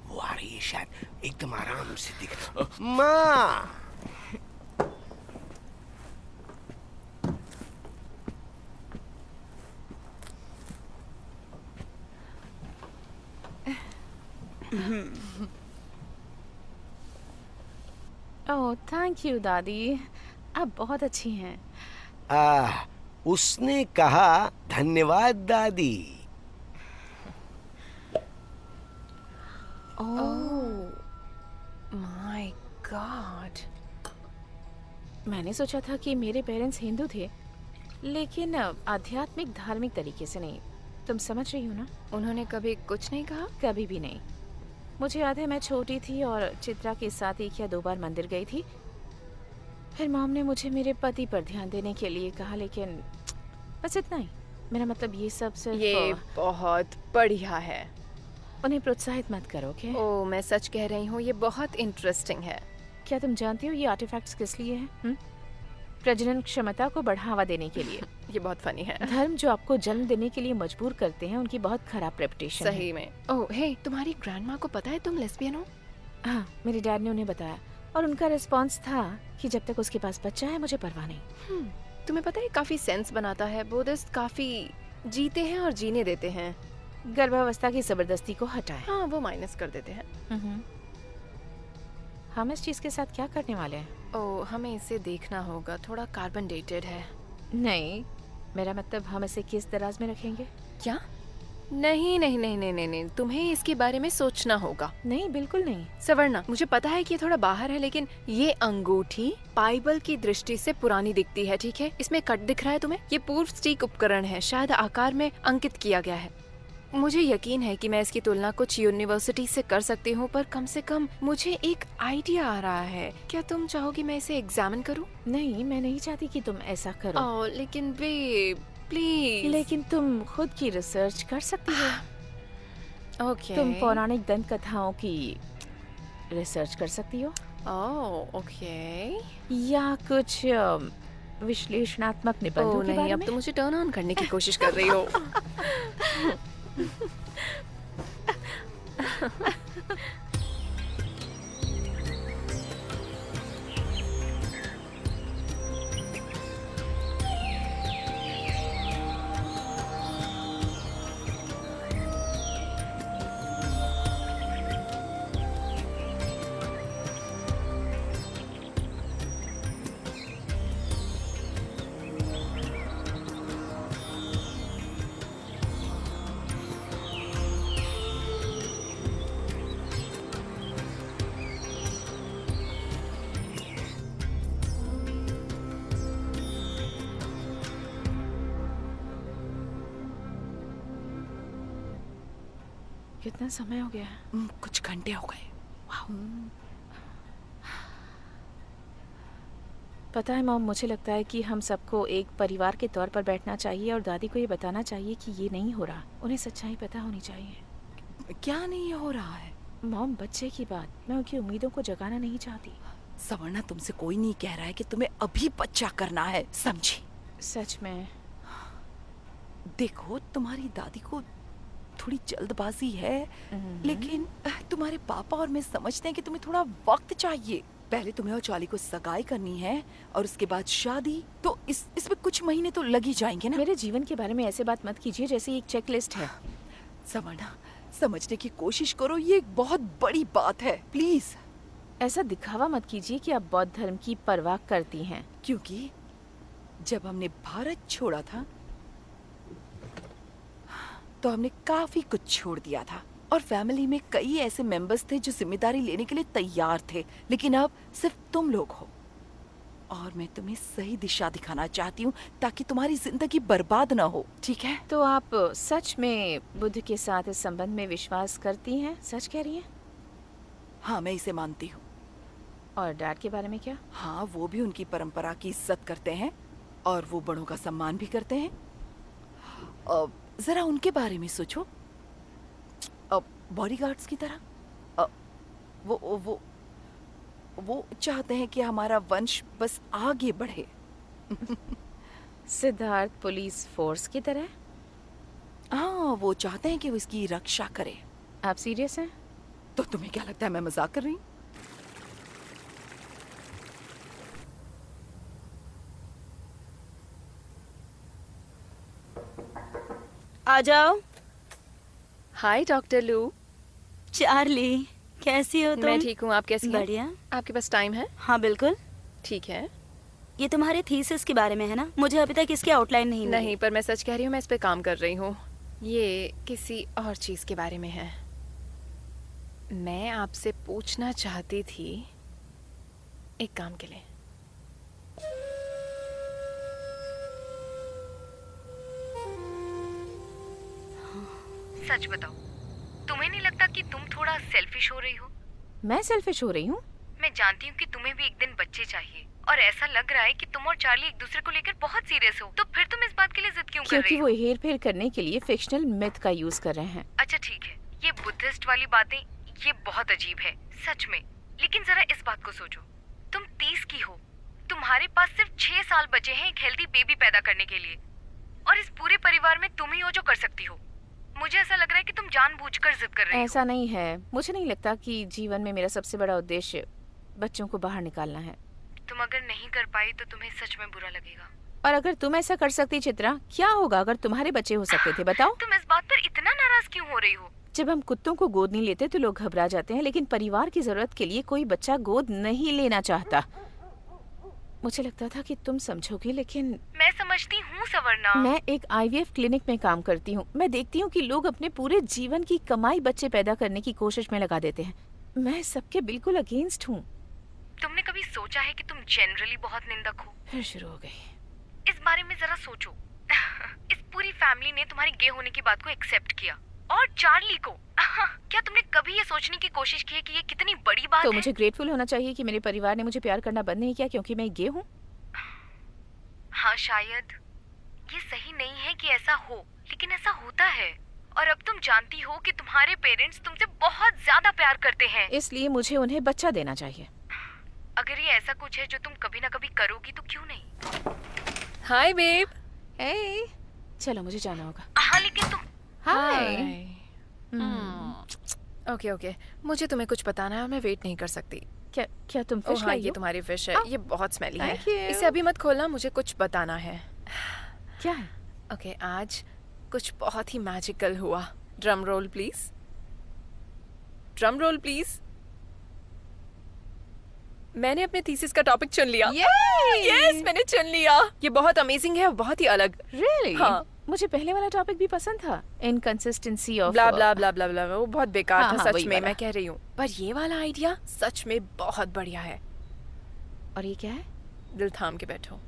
वो आ रही है शायद, एकदम आराम से दिख रहा। माँ ओह थैंक यू दादी, आप बहुत अच्छी हैं। उसने कहा धन्यवाद दादी। माय गॉड, मैंने सोचा था कि मेरे पेरेंट्स हिंदू थे, लेकिन आध्यात्मिक धार्मिक तरीके से नहीं। तुम समझ रही हो ना? उन्होंने कभी कुछ नहीं कहा? कभी भी नहीं। मुझे याद है मैं छोटी थी और चित्रा के साथ 1 या 2 बार मंदिर गई थी। फिर मॉम ने मुझे मेरे पति पर ध्यान देने के लिए कहा, लेकिन बस इतना ही। मेरा मतलब ये सब सिर्फ ये बहुत बढ़िया है। उन्हें प्रोत्साहित मत करो, ओके? ओह मैं सच कह रही हूँ, ये बहुत इंटरेस्टिंग है। क्या तुम जानती हो ये आर्टिफैक्ट्स किस लिए हैं? प्रजनन क्षमता को बढ़ावा देने के लिए। ये बहुत फनी है। धर्म जो आपको जन्म देने के लिए मजबूर करते हैं उनकी बहुत खराब रेपुटेशन है। सही में। ओह हे, तुम्हारी ग्रैंडमा को पता है तुम लेस्बियन हो? हाँ, मेरे डैड ने उन्हें बताया और उनका रिस्पॉन्स था कि जब तक उसके पास बच्चा है मुझे परवाह नहीं। तुम्हें पता है काफी सेंस बनाता है। बुद्धिस्ट काफी जीते हैं और जीने देते हैं। गर्भावस्था की जबरदस्ती को हटाए। हाँ, वो माइनस कर देते हैं। हम इस चीज के साथ क्या करने वाले हैं? ओह हमें इसे देखना होगा, थोड़ा कार्बन डेटेड है। नहीं, मेरा मतलब हम इसे किस दराज में रखेंगे? क्या? नहीं नहीं नहीं नहीं नहीं नहीं, तुम्हें इसके बारे में सोचना होगा। नहीं, बिल्कुल नहीं। सवर्णा, मुझे पता है कि ये थोड़ा बाहर है, लेकिन ये अंगूठी बाइबल की दृष्टि से पुरानी दिखती है, ठीक है? इसमें कट दिख रहा है तुम्हें? ये पूर्व स्टीक उपकरण है, शायद आकार में अंकित किया गया है। मुझे यकीन है कि मैं इसकी तुलना कुछ यूनिवर्सिटी से कर सकती हूँ, पर कम से कम मुझे एक आइडिया आ रहा है। क्या तुम चाहोगी मैं इसे एग्जामिन करूँ? नहीं, मैं नहीं चाहती कि तुम ऐसा करो। ओह लेकिन बेब प्लीज। लेकिन तुम खुद की रिसर्च कर सकती हो। ओके। तुम पौराणिक दंत कथाओं की रिसर्च कर सकती हो। Oh okay. या कुछ विश्लेषणात्मक निबंधों के बारे अब में। तो मुझे टर्न ऑन करने की कोशिश कर रही हो। कितना समय हो गया है? कुछ घंटे हो गए। पता है मॉम, मुझे लगता है कि हम सबको एक परिवार के तौर पर बैठना चाहिए और दादी को ये बताना चाहिए कि ये नहीं हो रहा। उन्हें सच्चाई पता होनी चाहिए। क्या नहीं हो रहा है? मॉम, बच्चे की बात, मैं उनकी उम्मीदों को जगाना नहीं चाहती। सवर्णा, तुमसे कोई नहीं कह रहा है कि तुम्हें अभी बच्चा करना है, समझी? सच में। देखो, तुम्हारी दादी को थोड़ी जल्दबाजी है, लेकिन तुम्हारे पापा और मैं समझते हैं कि तुम्हें थोड़ा वक्त चाहिए। पहले तुम्हें और चार्ली को सगाई करनी है और उसके बाद शादी, तो इसमें कुछ महीने तो लग ही जाएंगे ना। मेरे जीवन के बारे में ऐसे बात मत कीजिए जैसे एक चेकलिस्ट है। सवर्णा, समझने की कोशिश करो, ये एक बहुत बड़ी बात है, प्लीज। ऐसा दिखावा मत कीजिए कि आप बौद्ध धर्म की परवाह करती हैं। क्योंकि जब हमने भारत छोड़ा था तो हमने काफी कुछ छोड़ दिया था और फैमिली में कई ऐसे मेंबर्स थे जो जिम्मेदारी लेने के लिए तैयार थे, लेकिन अब सिर्फ तुम लोग हो और मैं तुम्हें सही दिशा दिखाना चाहती हूँ ताकि तुम्हारी जिंदगी बर्बाद ना हो, ठीक है? तो आप सच में बुद्ध के साथ इस संबंध में विश्वास करती हैं? सच कह रही हैं? हाँ, मैं इसे मानती हूँ। और डैड के बारे में क्या? हाँ, वो भी उनकी परंपरा की इज्जत करते हैं और वो बड़ों का सम्मान भी करते हैं। जरा उनके बारे में सोचो, बॉडीगार्ड्स की तरह। वो चाहते हैं कि हमारा वंश बस आगे बढ़े। सिद्धार्थ पुलिस फोर्स की तरह? हाँ, वो चाहते हैं कि वो इसकी रक्षा करे। आप सीरियस हैं? तो तुम्हें क्या लगता है मैं मजाक कर रही हूँ? आ जाओ। हाय डॉक्टर लू। चार्ली, कैसी हो तुम? मैं ठीक हूँ, आप कैसी हैं? बढ़िया। आपके पास टाइम है? हाँ बिल्कुल। ठीक है। ये तुम्हारे थीसिस के बारे में है ना? मुझे अभी तक इसकी आउटलाइन नहीं मिली। नहीं, पर मैं सच कह रही हूँ, मैं इस पे काम कर रही हूँ। ये किसी और चीज के बारे में है। मैं आपसे पूछना चाहती थी एक काम के लिए। सच बताओ, तुम्हें नहीं लगता कि तुम थोड़ा सेल्फिश हो रही हो? मैं सेल्फिश हो रही हूँ? मैं जानती हूँ कि तुम्हें भी एक दिन बच्चे चाहिए और ऐसा लग रहा है कि तुम और चार्ली एक दूसरे को लेकर बहुत सीरियस हो। तो फिर तुम इस बात के लिए जिद क्यों कर रही क्योंकि हो? वो हेर फेर करने के लिए फिक्शनल मिथ का यूज कर रहे हैं। अच्छा ठीक है, ये बुद्धिस्ट वाली बातें ये बहुत अजीब है सच में। लेकिन जरा इस बात को सोचो, तुम 30 की हो, तुम्हारे पास सिर्फ 6 साल बचे हैं एक हेल्दी बेबी पैदा करने के लिए, और इस पूरे परिवार में तुम ही हो जो कर सकती हो। मुझे ऐसा लग रहा है कि तुम जानबूझकर जिद कर रही हो। ऐसा नहीं है। मुझे नहीं लगता कि जीवन में मेरा सबसे बड़ा उद्देश्य बच्चों को बाहर निकालना है। तुम अगर नहीं कर पाई तो तुम्हें सच में बुरा लगेगा। और अगर तुम ऐसा कर सकती चित्रा, क्या होगा अगर तुम्हारे बच्चे हो सकते थे, बताओ? तुम इस बात पर इतना नाराज क्यों हो रही हो? जब हम कुत्तों को गोद नहीं लेते तो लोग घबरा जाते हैं, लेकिन परिवार की जरूरत के लिए कोई बच्चा गोद नहीं लेना चाहता। मुझे लगता था कि तुम समझोगी, लेकिन मैं समझती हूँ सवर्णा। मैं एक IVF क्लिनिक में काम करती हूँ। मैं देखती हूँ कि लोग अपने पूरे जीवन की कमाई बच्चे पैदा करने की कोशिश में लगा देते हैं। मैं सबके बिल्कुल अगेंस्ट हूँ। तुमने कभी सोचा है कि तुम जनरली बहुत निंदक हो? फिर शुरू हो गई। इस बारे में जरा सोचो। इस पूरी फैमिली ने तुम्हारी गे होने की बात को एक्सेप्ट किया, और चार्ली को। क्या तुमने कभी ये सोचने की कोशिश की है कि ये कितनी बड़ी बात तो है? मुझे ग्रेटफुल होना चाहिए कि मेरे परिवार ने मुझे प्यार करना बंद नहीं किया क्योंकि मैं गे हूँ। हाँ शायद ये सही नहीं है कि ऐसा हो, लेकिन ऐसा होता है। और अब तुम जानती हो कि तुम्हारे पेरेंट्स तुमसे बहुत ज्यादा प्यार करते हैं, इसलिए मुझे उन्हें बच्चा देना चाहिए। अगर ये ऐसा कुछ है जो तुम कभी ना कभी करोगी तो क्यों नहीं? हाय बेब। ए, चलो मुझे जाना होगा। हाँ लेकिन तुम हाय। ओके ओके, मुझे तुम्हें कुछ बताना है, मैं वेट नहीं कर सकती। क्या तुम ओह फिश हाँ, लाई ये हो? तुम्हारी फिश है। ये बहुत स्मेली है। Thank you. इसे अभी मत खोलना, मुझे कुछ बताना है। क्या है? ओके, आज कुछ बहुत ही मैजिकल हुआ। Drum roll please. Drum roll please. मैंने अपने थीसिस का टॉपिक चुन लिया। यस, मैंने चुन लिया। ये बहुत अमेजिंग है और बहुत ही अलग। Really? हाँ। मुझे पहले वाला टॉपिक भी पसंद था, इनकंसिस्टेंसी ऑफ ब्ला ब्ला ब्ला ब्ला ब्ला, वो बहुत बेकार हाँ, था हाँ, सच वही में, वाला। मैं कह रही हूँ। पर ये वाला आइडिया सच में बहुत बढ़िया है। और ये क्या है? दिल थाम के बैठो।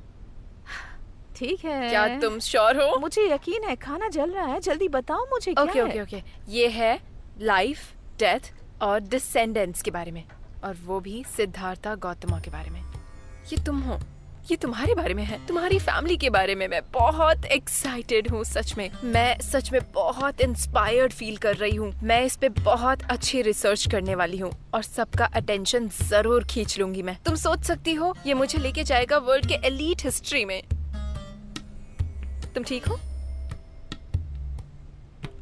ठीक है। क्या तुम श्योर हो? मुझे यकीन है, खाना जल रहा है, जल्दी बताओ मुझे क्या ओके है? ओके ओके, ये है लाइफ, डेथ और डिसेंडेंट्स के बारे में, और वो भी सिद्धार्था गौतमा के बारे में। ये तुम हो, ये तुम्हारे बारे में है, तुम्हारी फैमिली के बारे में। मैं बहुत एक्साइटेड हूँ सच में। मैं सच में बहुत इंस्पायर्ड फील कर रही हूँ। मैं इस पे बहुत अच्छी रिसर्च करने वाली हूँ और सबका अटेंशन जरूर खींच लूंगी मैं। तुम सोच सकती हो ये मुझे लेके जाएगा वर्ल्ड के एलीट हिस्ट्री में। तुम ठीक हो?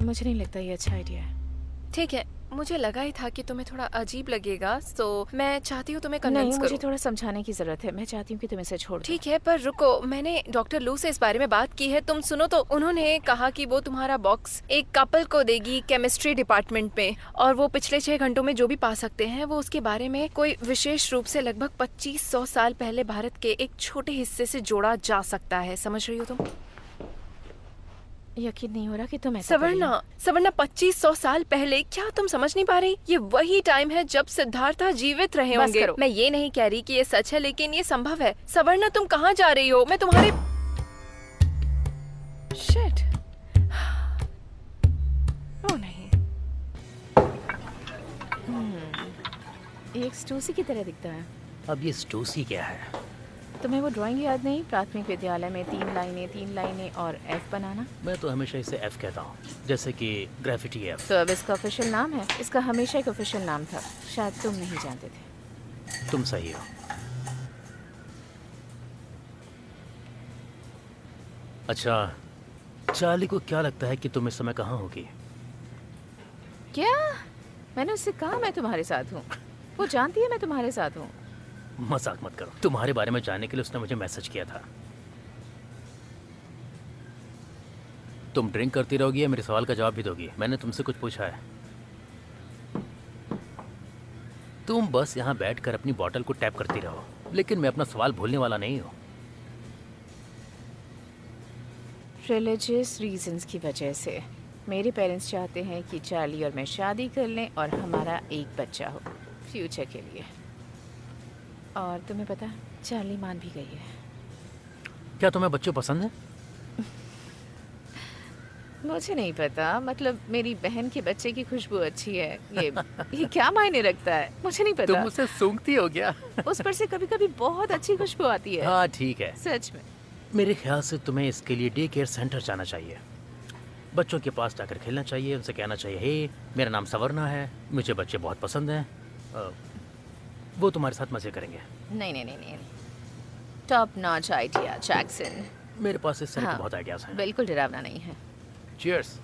मुझे नहीं लगता ये अच्छा आइडिया है। ठीक है, मुझे लगा ही था कि तुम्हें थोड़ा अजीब लगेगा, सो मैं चाहती हूँ तुम्हें कन्विंस नहीं, करूँ। मुझे थोड़ा समझाने की जरूरत है। मैं चाहती हूँ कि तुम इसे छोड़ दो। ठीक है, पर रुको, मैंने डॉक्टर लू से इस बारे में बात की है, तुम सुनो तो। उन्होंने कहा कि वो तुम्हारा बॉक्स एक कपल को देगी केमिस्ट्री डिपार्टमेंट में, और वो पिछले 6 घंटों में जो भी पा सकते हैं वो उसके बारे में कोई विशेष रूप से लगभग 2500 साल पहले भारत के एक छोटे हिस्से से जोड़ा जा सकता है। समझ रही हो तुम? यकीन नहीं हो रहा कि तुम ऐसा कर रही हो। सवर्णा 2500 साल पहले, क्या तुम समझ नहीं पा रही? ये वही टाइम है जब सिद्धार्था जीवित रहे बस होंगे। करो। मैं ये नहीं कह रही कि ये सच है, लेकिन ये संभव है। सवर्णा तुम कहाँ जा रही हो? मैं तुम्हारे शिट। ओ नहीं, ये एक स्टूसी की तरह दिखता है। अब ये स्टूसी क्या है? तुम्हें वो ड्राइंग याद नहीं? प्राथमिक विद्यालय में 3 लाइनें और F बनाना। मैं तो हमेशा इसे एफ कहता हूँ, जैसे कि ग्रेफिटी एफ। तो अब इसका ऑफिशियल नाम है। इसका हमेशा एक ऑफिशियल नाम था, शायद तुम नहीं जानते थे। तुम सही हो। अच्छा, चार्ली को क्या लगता है कि तुम इस समय कहाँ होगी? क्या? मैंने उससे कहा मैं तुम्हारे साथ हूँ। वो जानती है मैं तुम्हारे साथ हूँ। मजाक मत करो। तुम्हारे बारे में जानने के लिए उसने मुझे मैसेज किया था। तुम ड्रिंक करती रहोगी या मेरे सवाल का जवाब भी दोगी? मैंने तुमसे कुछ पूछा है। तुम बस यहाँ बैठकर अपनी बोतल को टैप करती रहो, लेकिन मैं अपना सवाल भूलने वाला नहीं हूँ। रिलीजियस रीजंस की वजह से मेरे पेरेंट्स चाहते हैं कि चार्ली और मैं शादी कर लें और हमारा एक बच्चा हो फ्यूचर के लिए। और तुम्हें पता है, चार्ली मान भी गई है। क्या तुम्हें बच्चे पसंद हैं? मुझे नहीं पता, मतलब मेरी बहन के बच्चे की खुशबू अच्छी है। ये क्या मायने रखता है, मुझे नहीं पता। तुम मुझसे सूंघती हो क्या? उस पर से कभी-कभी बहुत अच्छी खुशबू आती है। हाँ ठीक है। सच में। मेरे ख्याल से तुम्हें इसके लिए डे केयर सेंटर जाना चाहिए। बच्चों के पास जाकर खेलना चाहिए, उनसे कहना चाहिए, हे मेरा नाम सवरना है, मुझे बच्चे बहुत पसंद हैं। वो तुम्हारे साथ मजे करेंगे। नहीं। Top notch idea Jackson. मेरे पास इस तरह के बहुत आइडियाज हैं। बिल्कुल डरावना नहीं है। चीयर्स।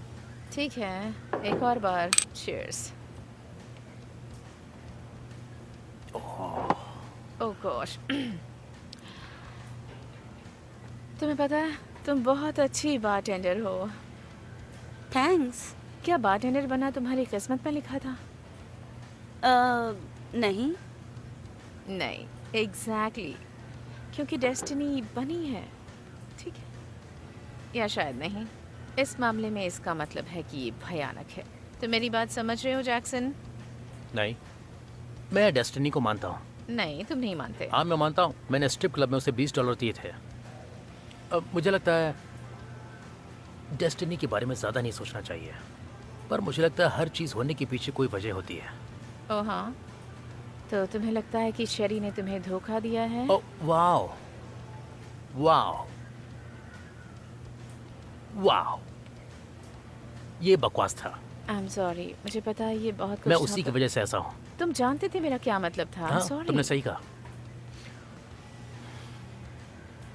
ठीक है, एक और बार चीयर्स। ओह गॉश। तुम्हें पता है, तुम बहुत अच्छी बारटेंडर हो। थैंक्स। क्या बारटेंडर बनना तुम्हारी किस्मत में लिखा था? नहीं। नहीं, एग्जैक्टली क्योंकि डेस्टिनी बनी है। ठीक है, या शायद नहीं। इस मामले में इसका मतलब है कि ये भयानक है। तो मेरी बात समझ रहे हो जैक्सन? नहीं, मैं डेस्टिनी को मानता हूँ। नहीं, तुम नहीं मानते। हाँ मैं मानता हूँ। मैंने स्ट्रिप क्लब में उसे $20 दिए थे। अब मुझे लगता है डेस्टिनी के बारे में ज़्यादा नहीं सोचना चाहिए, पर मुझे लगता है हर चीज़ होने के पीछे कोई वजह होती है। ओह हाँ, तो तुम्हें लगता है कि शेरी ने तुम्हें धोखा दिया है? ओह वाओ वाओ वाओ, ये बकवास था। आई एम सॉरी, मुझे पता है ये बहुत कुछ मैं था, उसी की वजह से ऐसा हूँ। तुम जानते थे मेरा क्या मतलब था। हाँ, सॉरी। तुमने सही कहा,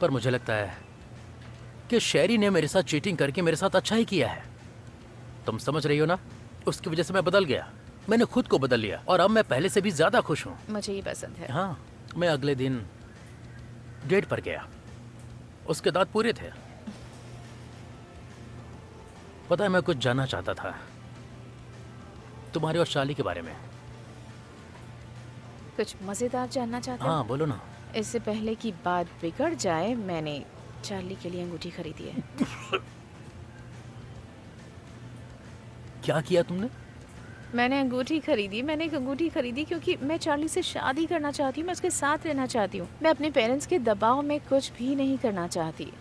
पर मुझे लगता है कि शेरी ने मेरे साथ चीटिंग करके मेरे साथ अच्छा ही किया है। तुम समझ रही हो ना? उसकी वजह से मैं बदल गया, मैंने खुद को बदल लिया और अब मैं पहले से भी ज्यादा खुश हूँ। मुझे ये पसंद है। हाँ, मैं अगले दिन डेट पर गया, उसके दांत पूरे थे। पता है मैं कुछ जानना चाहता था तुम्हारे और चार्ली के बारे में। कुछ मजेदार जानना चाहते हो? हाँ बोलो ना। इससे पहले कि बात बिगड़ जाए, मैंने चार्ली के लिए अंगूठी खरीदी है। क्या किया तुमने? मैंने एक अंगूठी खरीदी क्योंकि मैं चार्ली से शादी करना चाहती हूँ। मैं उसके साथ रहना चाहती हूँ। मैं अपने पेरेंट्स के दबाव में कुछ भी नहीं करना चाहती।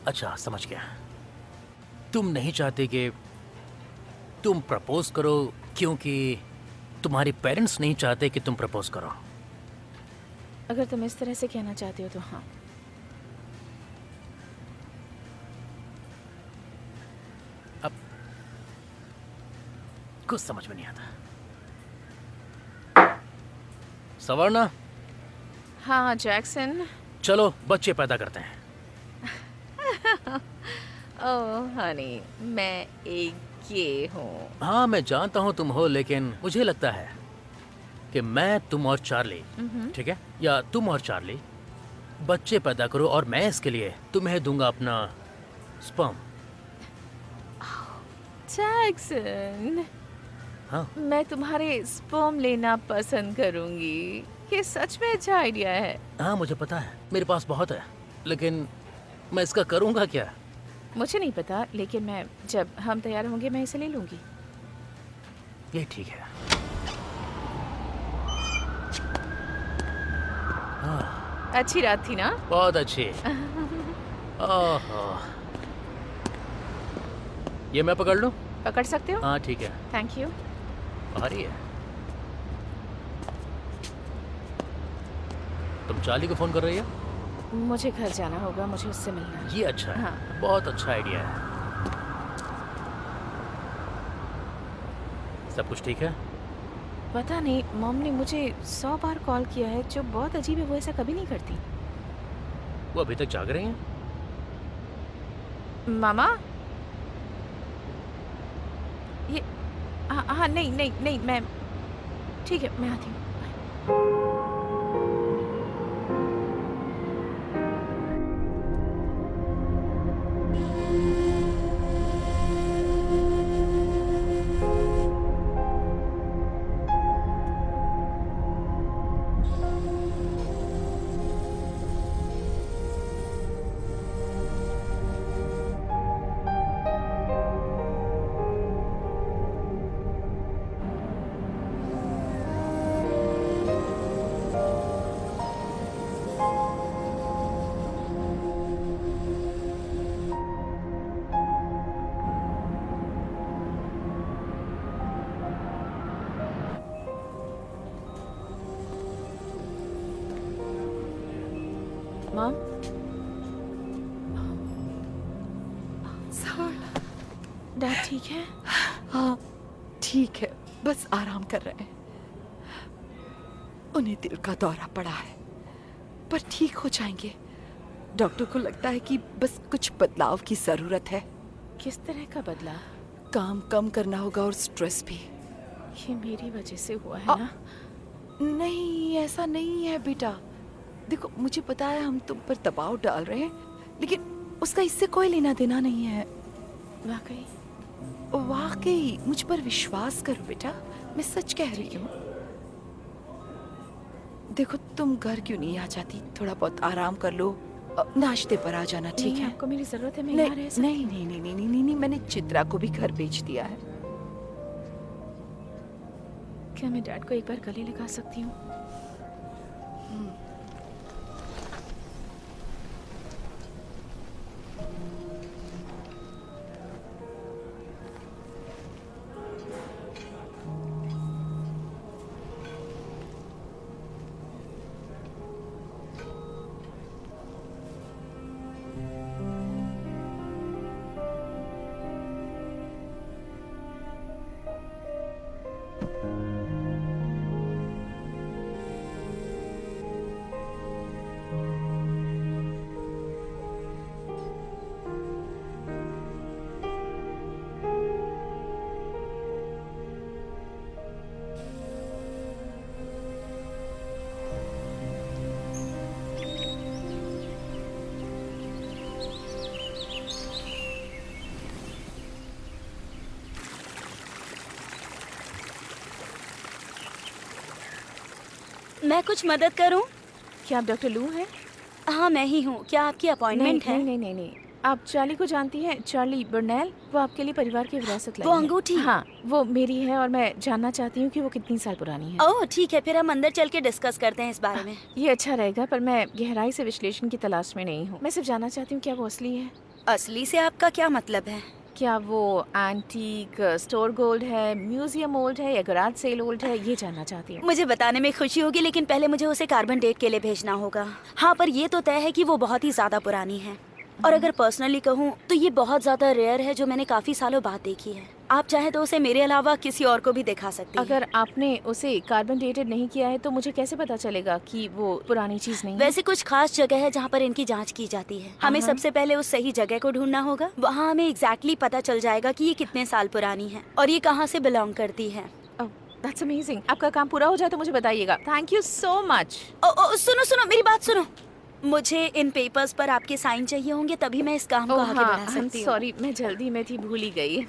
अच्छा समझ गया। तुम नहीं चाहते कि तुम प्रपोज करो क्योंकि तुम्हारे पेरेंट्स नहीं चाहते कि तुम प्रपोज करो। अगर तुम इस तरह से कहना चाहते हो तो हाँ। अब कुछ समझ में नहीं आता। सवर्णा। हाँ जैक्सन। चलो बच्चे पैदा करते हैं। ओह हनी, मैं एक गे हूँ। हाँ मैं जानता हूँ तुम हो, लेकिन मुझे लगता है कि मैं, तुम और चार्ली, ठीक है, या तुम और चार्ली बच्चे पैदा करो और मैं इसके लिए तुम्हें दूंगा अपना स्पर्म। जैक्सन, हाँ मैं तुम्हारे स्पर्म लेना पसंद करूंगी। ये सच में अच्छा आइडिया है। हाँ मुझे पता है, मेरे पास बहुत है, लेकिन मैं इसका करूंगा क्या? मुझे नहीं पता, लेकिन मैं जब हम तैयार होंगे मैं इसे ले लूंगी। ये ठीक है। हाँ। अच्छी रात थी ना? बहुत अच्छी। ओहो। ये मैं पकड़ लूं? पकड़ सकते हो? हाँ ठीक है। Thank you. भारी है। तुम चार्ली को फोन कर रही हो? मुझे घर जाना होगा, मुझे उससे मिलना है। ये अच्छा है। हाँ। बहुत अच्छा आइडिया है। सब कुछ ठीक है? पता नहीं, मॉम ने मुझे 100 बार कॉल किया है, जो बहुत अजीब है। वो ऐसा कभी नहीं करती। वो अभी तक जाग रही हैं? मामा, ये हाँ नहीं नहीं नहीं, मैं ठीक है, मैं आती हूँ। मॉम, डैड ठीक है? हाँ ठीक है, बस आराम कर रहे हैं। उन्हें दिल का दौरा पड़ा है पर ठीक हो जाएंगे। डॉक्टर को लगता है कि बस कुछ बदलाव की जरूरत है। किस तरह का बदलाव? काम कम करना होगा और स्ट्रेस भी। ये मेरी वजह से हुआ है ना? नहीं, ऐसा नहीं है बेटा। देखो, मुझे पता है हम तुम पर दबाव डाल रहे हैं, लेकिन उसका इससे कोई लेना देना नहीं है। वाकई? वाकई, मुझ पर विश्वास करो बेटा, मैं सच कह रही हूँ। देखो, तुम घर क्यों नहीं आ जाती? थोड़ा बहुत आराम कर लो, नाश्ते पर आ जाना, ठीक है? आपको मेरी जरूरत है, मैं नहीं, यहाँ रह सकती हूँ। नहीं नहीं नहीं नहीं नहीं नहीं, मैंने चित्रा को भी घर भेज दिया है। क्या मैं डैड को एक बार गले लगा सकती हूँ? मैं कुछ मदद करूं? क्या आप डॉक्टर लू हैं? हाँ, मैं ही हूँ। क्या आपकी अपॉइंटमेंट है? नहीं नहीं नहीं, आप चार्ली को जानती हैं? चार्ली बर्नेल, वो आपके लिए परिवार की विरासत लाई वो है। अंगूठी? हाँ, वो मेरी है और मैं जानना चाहती हूँ कि वो कितनी साल पुरानी है। ओह ठीक है, फिर हम अंदर चल के डिस्कस करते हैं इस बारे में। ये अच्छा रहेगा, पर मैं गहराई से विश्लेषण की तलाश में नहीं हूँ। मैं सिर्फ जानना चाहती हूँ क्या वो असली है। असली से आपका क्या मतलब है? क्या वो एंटीक स्टोर गोल्ड है, म्यूजियम ओल्ड है या गराज सेल ओल्ड है, ये जानना चाहती हूँ। मुझे बताने में खुशी होगी, लेकिन पहले मुझे उसे कार्बन डेट के लिए भेजना होगा। हाँ, पर ये तो तय है कि वो बहुत ही ज्यादा पुरानी है। और अगर पर्सनली कहूँ तो ये बहुत ज्यादा रेयर है, जो मैंने काफी सालों बाद देखी है। आप चाहे तो उसे मेरे अलावा किसी और को भी दिखा सकती हैं। अगर आपने उसे कार्बन डेटेड नहीं किया है तो मुझे कैसे पता चलेगा कि वो पुरानी चीज नहीं है? वैसे कुछ खास जगह है जहाँ पर इनकी जांच की जाती है। हमें सबसे पहले उस सही जगह को ढूंढना होगा। वहाँ हमें एग्जैक्टली पता चल जाएगा कि ये कितने साल पुरानी है और ये कहाँ से बिलोंग करती है। That's amazing. आपका काम पूरा हो जाए तो मुझे बताइएगा। Thank you so much. सुनो सुनो, मेरी बात सुनो। मुझे इन पेपर्स पर आपके साइन चाहिए होंगे, तभी मैं इस काम को आगे बढ़ा सकती हूँ। सॉरी, मैं जल्दी में थी, भूल ही गई।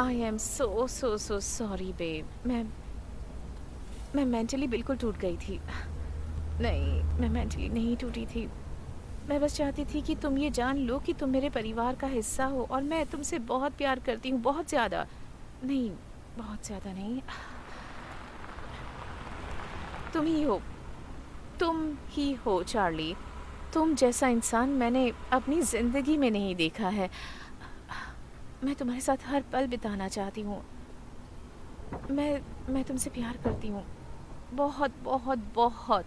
I am so so so sorry babe. मैं मेंटली बिल्कुल टूट गई थी। नहीं, मैं मेंटली नहीं टूटी थी। मैं बस चाहती थी कि तुम ये जान लो कि तुम मेरे परिवार का हिस्सा हो और मैं तुमसे बहुत प्यार करती हूँ, बहुत ज़्यादा। नहीं, बहुत ज़्यादा नहीं। तुम ही हो चार्ली। तुम जैसा इंसान मैंने अपनी ज़िंदगी में नहीं देखा है। मैं तुम्हारे साथ हर पल बिताना चाहती हूँ। मैं तुमसे प्यार करती हूँ, बहुत बहुत बहुत।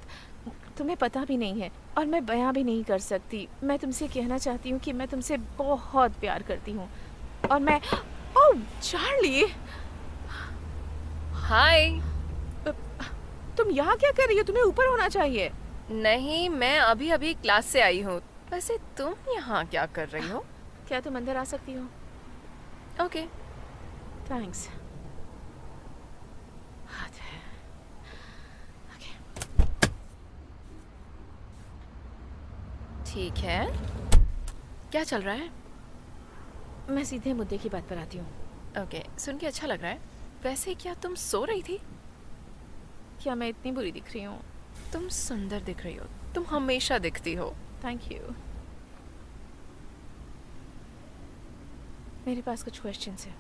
तुम्हें पता भी नहीं है और मैं बयां भी नहीं कर सकती। मैं तुमसे कहना चाहती हूँ कि मैं तुमसे बहुत प्यार करती हूँ और मैं ओह चार्ली, हाय। तुम यहाँ क्या कर रही हो? तुम्हें ऊपर होना चाहिए। नहीं, मैं अभी अभी क्लास से आई हूँ। वैसे तुम यहाँ क्या कर रही हो? क्या तुम अंदर आ सकती हो? Okay, thanks. ठीक है, क्या चल रहा है? मैं सीधे मुद्दे की बात पर आती हूँ। ओके, सुन के अच्छा लग रहा है। वैसे क्या तुम सो रही थी? क्या मैं इतनी बुरी दिख रही हूँ? तुम सुंदर दिख रही हो। तुम हमेशा दिखती हो। Thank you. मेरे पास कुछ क्वेश्चंस हैं।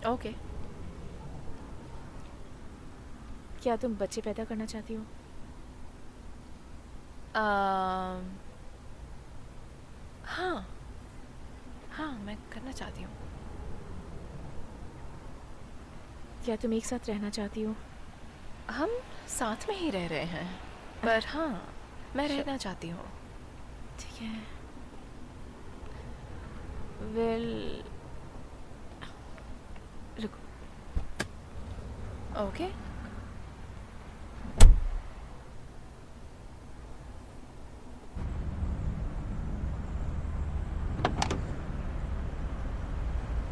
ओके। क्या तुम बच्चे पैदा करना चाहती हो? हाँ, मैं करना चाहती हूँ। क्या तुम एक साथ रहना चाहती हो? हम साथ में ही रह रहे हैं, पर हाँ, मैं रहना चाहती हूँ। ठीक है। वेल, रुको। ओके।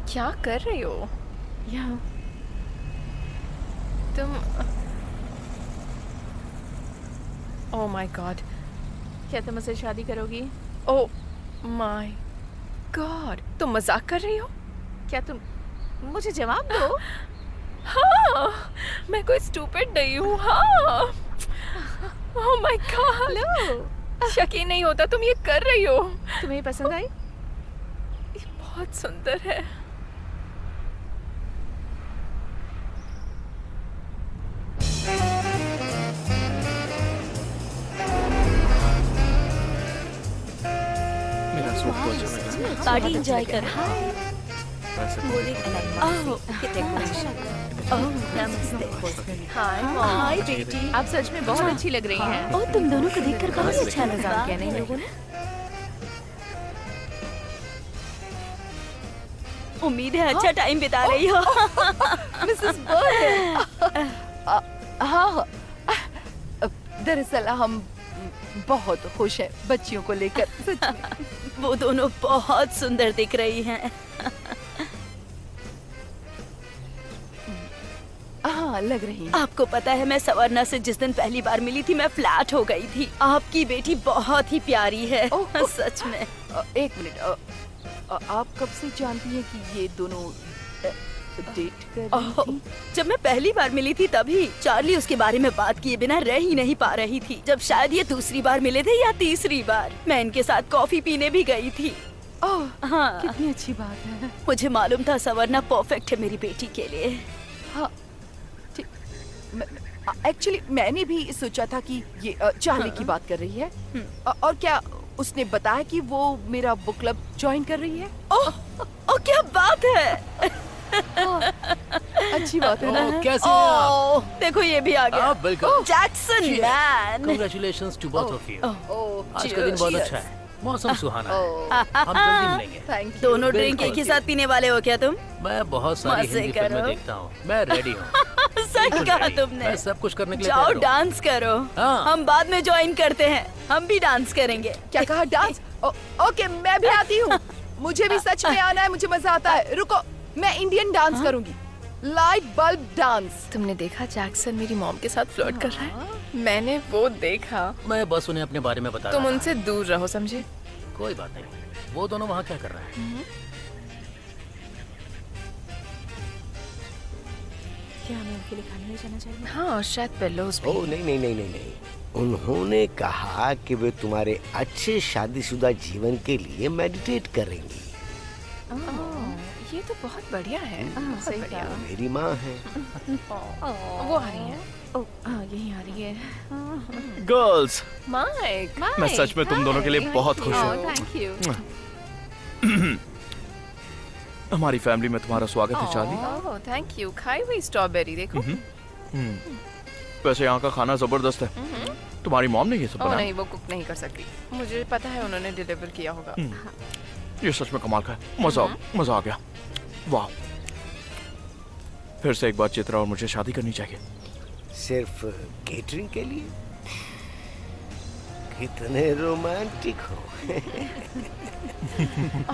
क्या कर रही हो? यहाँ तुम ओह माय गॉड, क्या तुम मुझसे शादी करोगी? ओह माय गॉड, तुम मजाक कर रही हो? क्या तुम मुझे जवाब दो। हाँ, मैं कोई स्टूपिड नहीं हूँ। हाँ, ओह माय गॉड, लो, यकीन नहीं होता तुम ये कर रही हो। तुम्हें पसंद आई? ये बहुत सुंदर है। मेरा सूट तो अच्छा लग रहा है। पार्टी एंजॉय कर। वैसे तो नमस्ते। हाय हाय बेटी। आप सच में बहुत अच्छी लग रही हैं। ओ, तुम दोनों को देखकर काफी अच्छा लगा। क्या नहीं लोगों ने? उम्मीद है अच्छा टाइम बिता रही हो। Mrs bird. हाँ, दरअसल हम बहुत खुश हैं बच्चियों को लेकर। सच में। वो दोनों बहुत सुंदर दिख रही हैं। हाँ, लग रही है। आपको पता है, मैं सवर्णा से जिस दिन पहली बार मिली थी मैं फ्लैट हो गई थी। आपकी बेटी बहुत ही प्यारी है। सच में। एक मिनट, आप कब से जानती हैं कि ये दोनों डेट कर रही थी? जब मैं पहली बार मिली थी तभी चार्ली उसके बारे में बात किए बिना रह ही नहीं पा रही थी। जब शायद ये दूसरी बार मिले थे या तीसरी बार, मैं इनके साथ कॉफी पीने भी गई थी। हाँ, कितनी अच्छी बात है। मुझे मालूम था सवर्णा परफेक्ट है मेरी बेटी के लिए। हाँ, एक्चुअली मैंने भी सोचा था कि ये चार्ली की बात कर रही है। और क्या उसने बताया कि वो मेरा बुक क्लब ज्वाइन कर रही है? ओह, क्या बात है। अच्छी बात है ना? कैसे हैं आप? देखो ये भी आ गया। बिल्कुल। Jackson man. Congratulations to both of you. आज का दिन बहुत cheers. अच्छा है। मौसम सुहाना है। हम जल्दी मिलेंगे। Thank you. दोनों ड्रिंक एक ही साथ पीने वाले हो क्या तुम? मैं बहुत सारी मजे हिंदी फिल्में करो। देखता हूँ। मैं रेडी हूँ। सही कहा तुमने। मैं सब कुछ करने के लिए जाओ तैयार हूँ। डांस करो। हाँ। हम बाद में ज्वाइन करते हैं, हम भी डांस करेंगे। क्या कहा, डांस? ओके, मैं भी आती हूँ। मुझे भी सच में आना है, मुझे मजा आता है। रुको, मैं इंडियन डांस करूंगी, लाइट बल्ब डांस। तुमने देखा जैक्सन मेरी मॉम के साथ फ्लर्ट कर रहा है? मैंने वो देखा। मैं बस उन्हें अपने बारे में बता तुम रहा उनसे दूर रहो, समझे? था। कोई बात नहीं, वो दोनों वहाँ क्या कर रहे हैं? क्या हमें उनके लिए खाने ले जाना चाहिए? हाँ, शायद पेलोस भी। ओह नहीं नहीं नहीं नहीं नहीं, उन्होंने कहा कि वे तुम्हारे अच्छे शादीशुदा जीवन के लिए मेडिटेट करेंगे। ये तो बहुत बढ़िया है। सही कहा। मेरी माँ है। वो आ रही है। यही आ रही है। गर्ल्स, माइक, मैं सच में तुम दोनों के लिए बहुत खुश हूँ। Thank you. हमारी फैमिली में तुम्हारा स्वागत है चार्ली। Oh, thank you. खाई हुई स्ट्रॉबेरी देखो। वैसे यहाँ का खाना जबरदस्त है। तुम्हारी मॉम ने ये सब ओह बनाया? नहीं, वो कुक नहीं कर सकती। मुझे पता है उन्होंने डिलीवर किया होगा। ये सच में कमाल का है। मजा आ गया। वाह। फिर से एक बार चित्रा और मुझे शादी करनी चाहिए। सिर्फ केटरिंग के लिए? कितने रोमांटिक हो।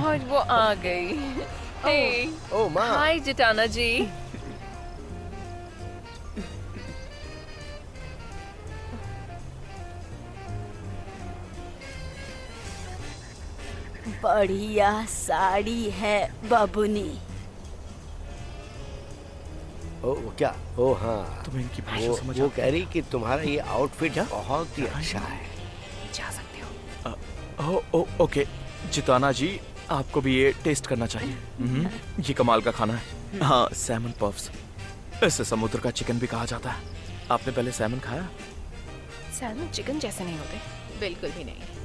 और वो आ गई। हे, ओ माँ। हाय जिताना जी। बढ़िया साड़ी है बाबूनी। ओ क्या? ओ हाँ, तुम्हें इनकी भाषा वो, समझ वो आती कह रही कि तुम्हारा ये आउटफिट बहुत ही अच्छा है। जा सकते हो। ओके जिताना जी, आपको भी ये टेस्ट करना चाहिए। ये कमाल का खाना है। हाँ, सैमन पफ्स। इसे समुद्र का चिकन भी कहा जाता है। आपने पहले सैमन खाया? सैल्मन चिकन जैसे नहीं होते। बिल्कुल भी नहीं।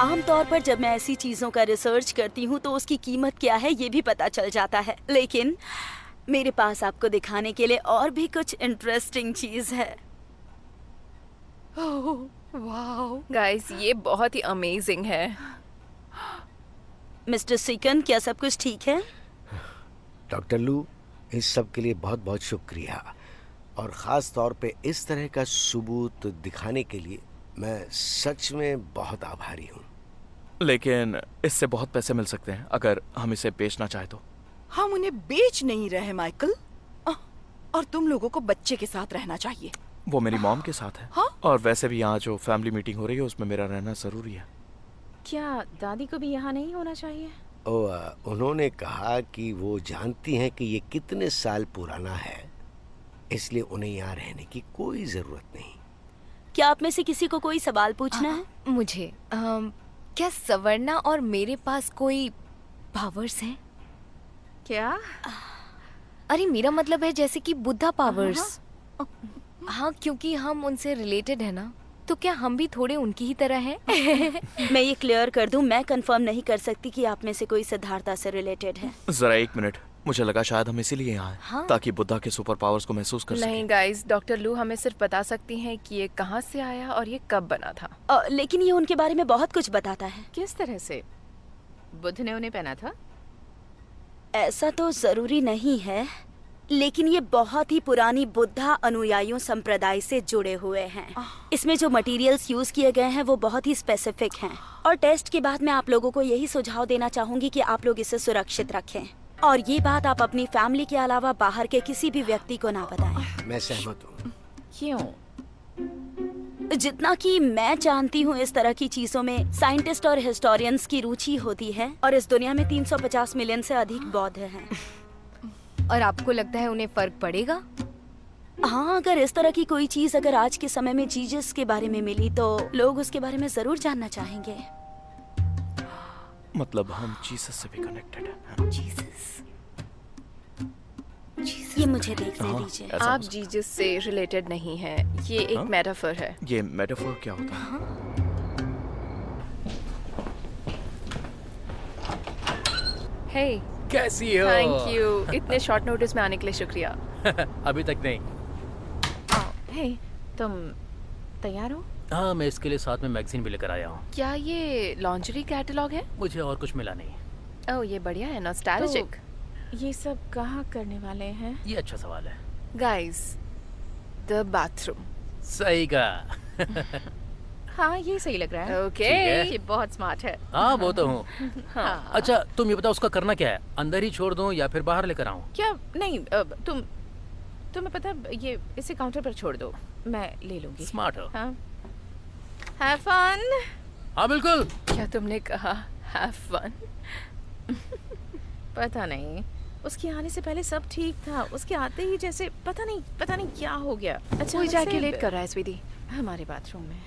आमतौर पर जब मैं ऐसी चीजों का रिसर्च करती हूँ तो उसकी कीमत क्या है ये भी पता चल जाता है, लेकिन मेरे पास आपको दिखाने के लिए और भी कुछ इंटरेस्टिंग चीज है। वाओ गाइस, ये बहुत ही अमेजिंग है। मिस्टर सिकन, क्या सब कुछ ठीक है? डॉक्टर लू, इस सब के लिए बहुत बहुत शुक्रिया, और ख़ास तौर पे इस तरह का सबूत दिखाने के लिए मैं सच में बहुत आभारी हूँ। लेकिन इससे बहुत पैसे मिल सकते हैं अगर हम इसे बेचना चाहे तो। हम उन्हें बेच नहीं रहे माइकल, और तुम लोगों को बच्चे के साथ रहना चाहिए। वो मेरी मॉम के साथ है। हाँ? और वैसे भी यहाँ जो फैमिली मीटिंग हो रही है उसमें मेरा रहना जरूरी है। क्या दादी को भी यहाँ नहीं होना चाहिए? उन्होंने कहा कि वो जानती हैं कि ये कितने साल पुराना है, इसलिए उन्हें यहाँ रहने की कोई जरूरत नहीं। क्या आप में से किसी को कोई सवाल पूछना है? मुझे क्या सवर्णा और मेरे पास कोई पावर्स हैं? क्या? अरे मेरा मतलब है जैसे कि बुद्धा पावर्स। हाँ, क्योंकि हम उनसे रिलेटेड है ना, तो क्या हम भी थोड़े उनकी ही तरह हैं? मैं ये क्लियर कर दूं, मैं कंफर्म नहीं कर सकती कि आप में से कोई सिद्धार्था से रिलेटेड है। जरा एक मिनट, मुझे लगा शायद हम इसीलिए यहाँ हैं, हाँ। ताकि बुद्धा के सुपर पावर्स को महसूस कर सकें। नहीं गाइस, डॉक्टर लू हमें सिर्फ बता सकती हैं कि ये कहाँ से आया और ये कब बना था। लेकिन ये उनके बारे में बहुत कुछ बताता है। किस तरह से? बुद्ध ने उन्हें पहना था? ऐसा तो जरूरी नहीं है, लेकिन ये बहुत ही पुरानी बुद्धा अनुयायियों संप्रदाय से जुड़े हुए हैं। इसमें जो मटेरियल्स यूज किए गए हैं वो बहुत ही स्पेसिफिक हैं। और टेस्ट के बाद मैं आप लोगों को यही सुझाव देना चाहूंगी कि आप लोग इसे सुरक्षित रखें, और ये बात आप अपनी फैमिली के अलावा बाहर के किसी भी व्यक्ति को ना बताएं। मैं सहमत हूँ। क्यों? जितना कि मैं जानती हूँ, इस तरह की चीजों में साइंटिस्ट और हिस्टोरियंस की रुचि होती है, और इस दुनिया में 350 मिलियन से अधिक बौद्ध हैं। और आपको लगता है उन्हें फर्क पड़ेगा? हाँ, अगर इस तरह की कोई चीज अगर आज के समय में जीसस के बारे में मिली तो लोग उसके बारे में जरूर जानना चाहेंगे। मतलब हम जीसस से भी कनेक्टेड हैं। जीसस, ये मुझे देखने दीजिए। ऐसा आप हो सकता जीसस से रिलेटेड नहीं हैं, ये एक मेटाफर है। है। ये मेटाफोर क्या होता है? हे, कैसी हो? थैंक यू, इतने शॉर्ट नोटिस में आने के लिए शुक्रिया। अभी तक नहीं। हे, तुम तैयार हो? हाँ, मैं इसके लिए साथ में मैगजीन भी लेकर आया हूँ। क्या ये लॉन्जरी कैटलॉग है? मुझे और कुछ मिला नहीं। ओह, ये बढ़िया है, नॉस्टैल्जिक। ये सब कहाँ करने वाले हैं? ये अच्छा सवाल है। Guys, the bathroom. सही कहा। हाँ, ये सही लग रहा है। ओके, है। ये बहुत स्मार्ट है। हाँ, वो तो हूँ। हाँ। अच्छा, तुम ये बताओ उसका करना क्या है? अंदर ही छोड़ दूँ या फिर बाहर लेकर आऊँ? क्या? नहीं, तुम्हें पता, ये इसे काउंटर पर छोड़ दो, मैं ले लूंगी। स्मार्ट हो। हाँ, हैव फन। हाँ, बिल्कुल। क्या तुमने कहा हैव फन? पता नहीं, उसके आने से पहले सब ठीक था, उसके आते ही जैसे पता नहीं क्या हो गया। अच्छा, वो इजैकुलेट कर रहा है स्वीटी। हमारे बाथरूम में।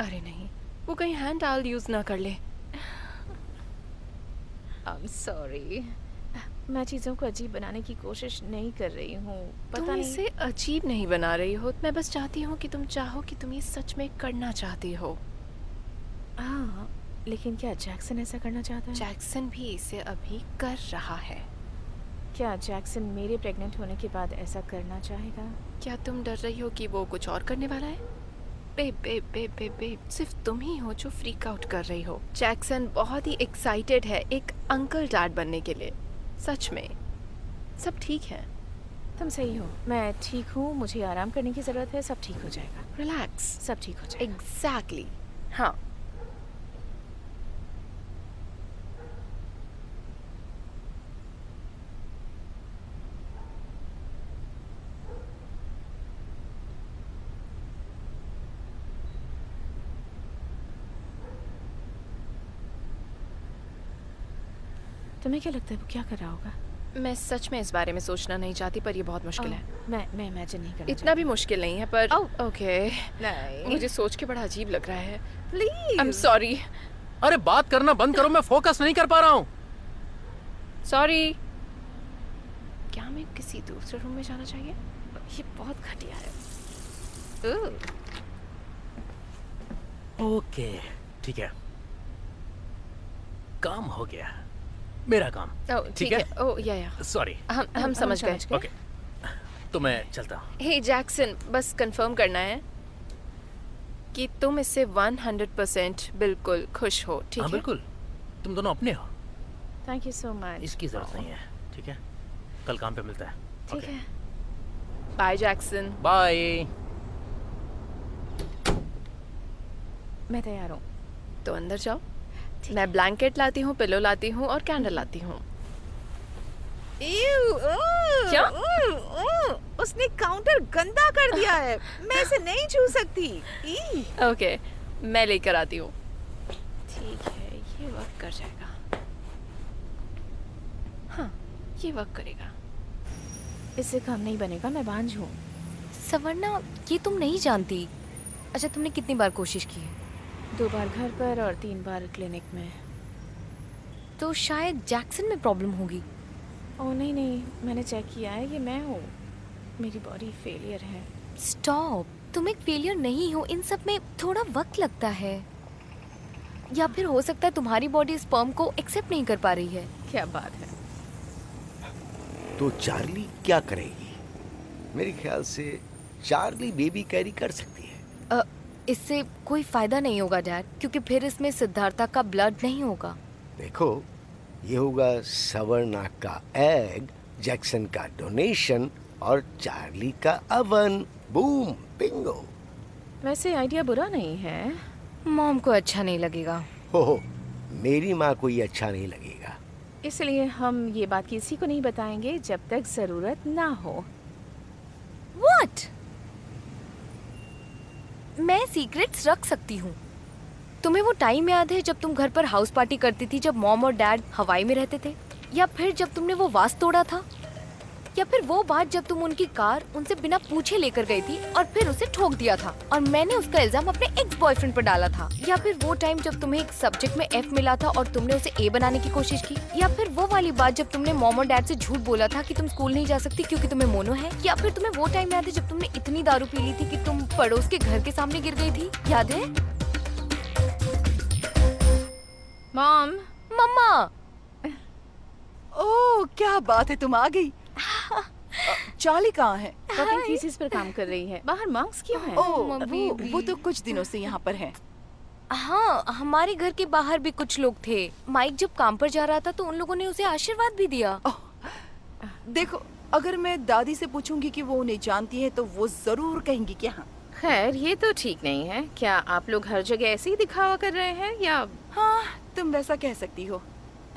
अरे नहीं, वो कहीं हैंड टॉवल यूज ना कर ले। आई एम सॉरी, मैं चीजों को अजीब बनाने की कोशिश नहीं कर रही हूँ। तुम पता नहीं। इसे अजीब नहीं बना रही हो, मैं बस चाहती हूँ कि तुम चाहो कि तुम ये सच में करना चाहती हो। हाँ, लेकिन क्या जैक्सन ऐसा करना चाहता है? जैक्सन भी इसे अभी कर रहा है। क्या जैक्सन मेरे प्रेग्नेंट होने के बाद ऐसा करना चाहेगा? क्या तुम डर रही हो कि वो कुछ और करने वाला है? बेब, सिर्फ तुम ही हो जो फ्रीक आउट कर रही हो। जैक्सन बहुत ही एक्साइटेड है एक अंकल डैड बनने के लिए। सच में सब ठीक है। तुम सही हो, मैं ठीक हूँ, मुझे आराम करने की जरूरत है, सब ठीक हो जाएगा। रिलैक्स, सब ठीक हो जाएगा। एग्जैक्टली। हाँ, तुम्हें क्या लगता है वो क्या कर रहा होगा? मैं सच में इस बारे में सोचना नहीं चाहती, पर ये बहुत मुश्किल है। मैं इमेजिन नहीं करना इतना भी मुश्किल नहीं है, पर ओके, नहीं। मुझे सोच के बड़ा अजीब लग रहा है। प्लीज। I am sorry. अरे बात करना बंद करो, मैं फोकस नहीं कर पा रहा हूँ। सॉरी। क्या हमें किसी दूसरे रूम में जाना चाहिए? ये बहुत घटिया है। ओके, ठीक है, काम हो गया, मेरा काम। ओह, ठीक है। ओह, या सॉरी। हम समझ गए। ओके, तो मैं चलता हूँ। हे जैक्सन, बस कंफर्म करना है कि तुम इससे 100% बिल्कुल खुश हो, ठीक हाँ, है? बिल्कुल। तुम दोनों अपने हो, थैंक यू सो मच। इसकी जरूरत नहीं है। ठीक है, कल काम पे मिलता है। ठीक है। Bye Jackson. बाय। मैं तैयार हूँ। तो अंदर जाओ, मैं ब्लैंकेट लाती हूँ, पिलो लाती हूँ और कैंडल लाती हूँ। क्या? उसने काउंटर गंदा कर दिया है, मैं इसे नहीं छू सकती। ओके, मैं लेकर आती हूँ। ठीक है, ये वर्क कर जाएगा। हाँ, ये वर्क करेगा। इससे काम नहीं बनेगा, मैं बांझ हूँ। सवर्णा, ये तुम नहीं जानती। अच्छा, तुमने कितनी बार कोशिश की है? 2 बार घर पर और 3 बार क्लिनिक में। तो शायद जैक्सन में प्रॉब्लम होगी। ओह नहीं, मैंने चेक किया है, ये मैं हूँ। मेरी बॉडी फेलियर है। स्टॉप, तुम एक फेलियर नहीं हो, इन सब में थोड़ा वक्त लगता है। या फिर हो सकता है तुम्हारी बॉडी स्पर्म को एक्सेप्ट नहीं कर पा रही है। क्या बात है। तो चार्ली क्या करेगी? मेरे ख्याल से चार्ली बेबी कैरी कर सकती है। इससे कोई फायदा नहीं होगा डैड, क्योंकि फिर इसमें सिद्धार्था का ब्लड नहीं होगा। देखो, ये होगा सवर्णा का एग, जैक्सन का डोनेशन और चार्ली का अवन। Boom, Bingo. वैसे आइडिया बुरा नहीं है। मॉम को अच्छा नहीं लगेगा। हो, मेरी माँ को ये अच्छा नहीं लगेगा। इसलिए हम ये बात किसी को नहीं बताएंगे जब तक जरूरत ना हो। What? मैं सीक्रेट्स रख सकती हूँ। तुम्हें वो टाइम याद है जब तुम घर पर हाउस पार्टी करती थी, जब मॉम और डैड हवाई में रहते थे? या फिर जब तुमने वो वास तोड़ा था? या फिर वो बात जब तुम उनकी कार उनसे बिना पूछे लेकर गई थी और फिर उसे ठोक दिया था और मैंने उसका इल्जाम अपने एक्स बॉयफ्रेंड पर डाला था? या फिर वो टाइम जब तुम्हें एक सब्जेक्ट में एफ मिला था और तुमने उसे ए बनाने की कोशिश की? या फिर वो वाली बात जब तुमने मॉम और डैड से झूठ बोला था कि तुम स्कूल नहीं जा सकती क्योंकि तुम्हें मोनो है? या फिर तुम्हें वो टाइम याद है जब तुमने इतनी दारू पी ली थी कि तुम पड़ोस के घर के सामने गिर गई थी? याद है? मॉम। मम्मा। ओह, क्या बात है, तुम आ गई। चार्ली कहाँ है? कटिंग थीसिस पर काम कर रही है। बाहर मॉन्क्स क्यों हैं? ओह, वो तो कुछ दिनों से यहाँ पर हैं। हाँ, हमारे घर के बाहर भी कुछ लोग थे। माइक जब काम पर जा रहा था तो उन लोगों ने उसे आशीर्वाद भी दिया। देखो, अगर मैं दादी से पूछूंगी कि वो उन्हें जानती है तो वो जरूर कहेंगी कि हाँ। खैर, ये तो ठीक नहीं है। क्या आप लोग हर जगह ऐसे ही दिखावा कर रहे हैं या? हाँ, तुम वैसा कह सकती हो,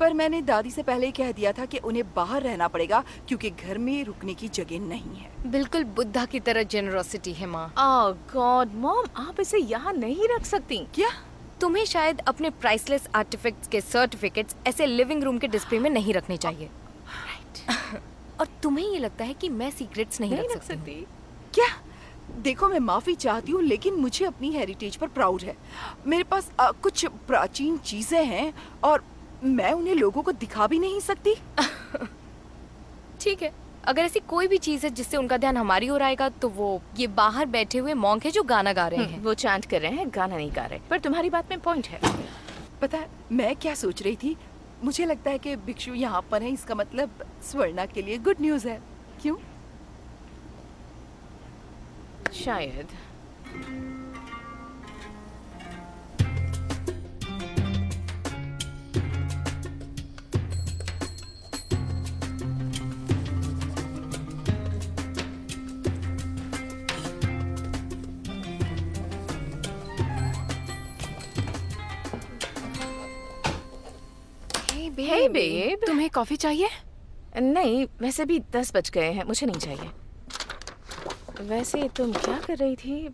पर मैंने दादी से पहले ही कह दिया था कि उन्हें बाहर रहना पड़ेगा क्योंकि घर में रुकने की जगह नहीं है। बिल्कुल बुद्धा की तरह जेनरोसिटी है माँ। ओह गॉड मॉम, आप इसे यहाँ नहीं रख सकती। क्या? तुम्हें शायद अपने प्राइसलेस आर्टिफैक्ट्स के सर्टिफिकेट्स ऐसे लिविंग रूम के डिस्प्ले में नहीं रखने चाहिए। और तुम्हें ये लगता है कि मैं सीक्रेट्स नहीं रख सकती? क्या? देखो, मैं माफी चाहती हूँ लेकिन मुझे अपनी हेरिटेज पर प्राउड है। मेरे पास कुछ प्राचीन चीजें हैं और मैं उन्हें लोगों को दिखा भी नहीं सकती। ठीक है, अगर ऐसी कोई भी चीज है जिससे उनका ध्यान हमारी ओर आएगा तो वो ये बाहर बैठे हुए मॉन्क है जो गाना गा रहे हैं। वो चांट कर रहे हैं, गाना नहीं गा रहे। पर तुम्हारी बात में पॉइंट है। पता है मैं क्या सोच रही थी? मुझे लगता है कि भिक्षु यहाँ पर है, इसका मतलब स्वर्णा के लिए गुड न्यूज है। क्यों? शायद। Hey babe, तुम्हें कॉफी चाहिए? नहीं, वैसे भी 10 बज गए हैं, मुझे नहीं चाहिए। वैसे तुम क्या कर रही थी?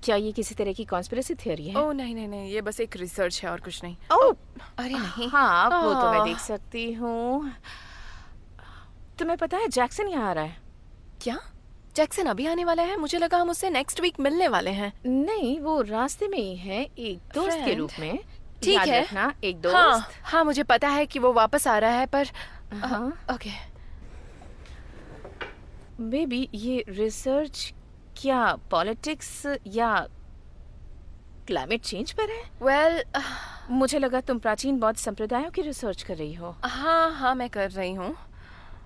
क्या ये किसी तरह की कॉन्स्पिरेसी थ्योरी है? ओह नहीं नहीं नहीं, ये बस एक रिसर्च है और कुछ नहीं। ओह अरे नहीं। हाँ, वो तो मैं देख सकती हूँ। तुम्हें पता है जैक्सन यहाँ आ रहा है? क्या? जैक्सन अभी आने वाला है? मुझे लगा हम उससे नेक्स्ट वीक मिलने वाले हैं। नहीं, वो रास्ते में ही है, एक दोस्त के रूप में। ठीक है, रखना, एक दोस्त। हाँ, मुझे पता है कि वो वापस आ रहा है, पर ओके। बेबी, ये रिसर्च क्या पॉलिटिक्स या क्लाइमेट चेंज पर है? वेल, मुझे लगा तुम प्राचीन बौद्ध संप्रदायों की रिसर्च कर रही हो। हाँ, मैं कर रही हूँ।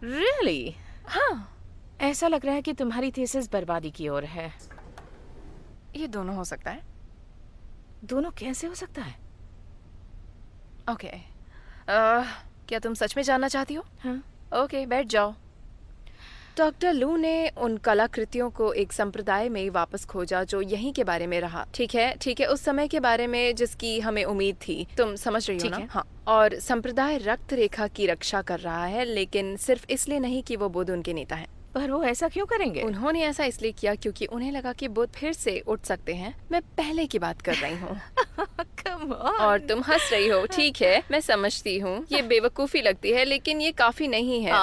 रियली? हाँ, ऐसा लग रहा है कि तुम्हारी थीसिस बर्बादी की ओर है। ये दोनों हो सकता है। दोनों कैसे हो सकता है? ओके, क्या तुम सच में जानना चाहती हो? हाँ। ओके, बैठ जाओ। डॉक्टर लू ने उन कलाकृतियों को एक संप्रदाय में वापस खोजा जो यहीं के बारे में रहा। ठीक है, उस समय के बारे में जिसकी हमें उम्मीद थी। तुम समझ रही हो ना? हाँ। और संप्रदाय रक्त रेखा की रक्षा कर रहा है, लेकिन सिर्फ इसलिए नहीं कि वो बुद्ध उनके नेता हैं। पर वो ऐसा क्यों करेंगे? उन्होंने ऐसा इसलिए किया क्योंकि उन्हें लगा कि बुद्ध फिर से उठ सकते हैं। मैं पहले की बात कर रही हूँ। और तुम हंस रही हो। ठीक है, मैं समझती हूँ, ये बेवकूफी लगती है, लेकिन ये काफी नहीं है।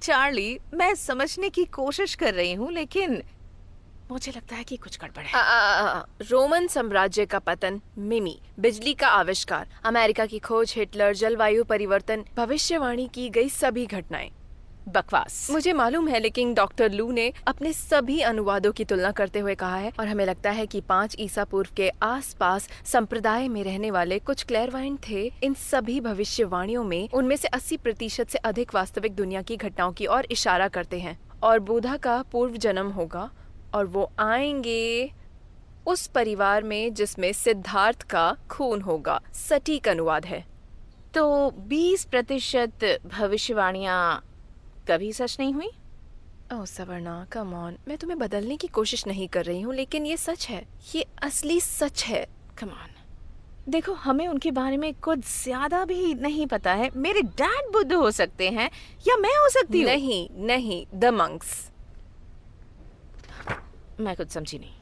चार्ली, मैं समझने की कोशिश कर रही हूँ, लेकिन मुझे लगता है कि कुछ गड़बड़ है। रोमन साम्राज्य का पतन, मिमी, बिजली का आविष्कार, अमेरिका की खोज, हिटलर, जलवायु परिवर्तन, भविष्यवाणी की गई सभी घटनाएं। बकवास। मुझे मालूम है, लेकिन डॉक्टर लू ने अपने सभी अनुवादों की तुलना करते हुए कहा है, और हमें लगता है कि 5 ईसा पूर्व के आसपास संप्रदाय में रहने वाले कुछ क्लेयरवाइंट थे। इन सभी भविष्यवाणियों में उनमें से 80% से अधिक वास्तविक दुनिया की घटनाओं की ओर इशारा करते हैं, और बुधा का पूर्व जन्म होगा और वो आएंगे उस परिवार में जिसमें सिद्धार्थ का खून होगा। सटीक अनुवाद है। तो 20% भविष्यवाणियां कभी सच नहीं हुई? ओह सवर्णा, कम ऑन, मैं तुम्हें बदलने की कोशिश नहीं कर रही हूँ, लेकिन ये सच है, ये असली सच है। कम ऑन, देखो हमें उनके बारे में कुछ ज्यादा भी नहीं पता है। मेरे डैड बुद्ध हो सकते हैं या मैं हो सकती हूँ। नहीं नहीं, द मंक्स। मैं कुछ समझी नहीं।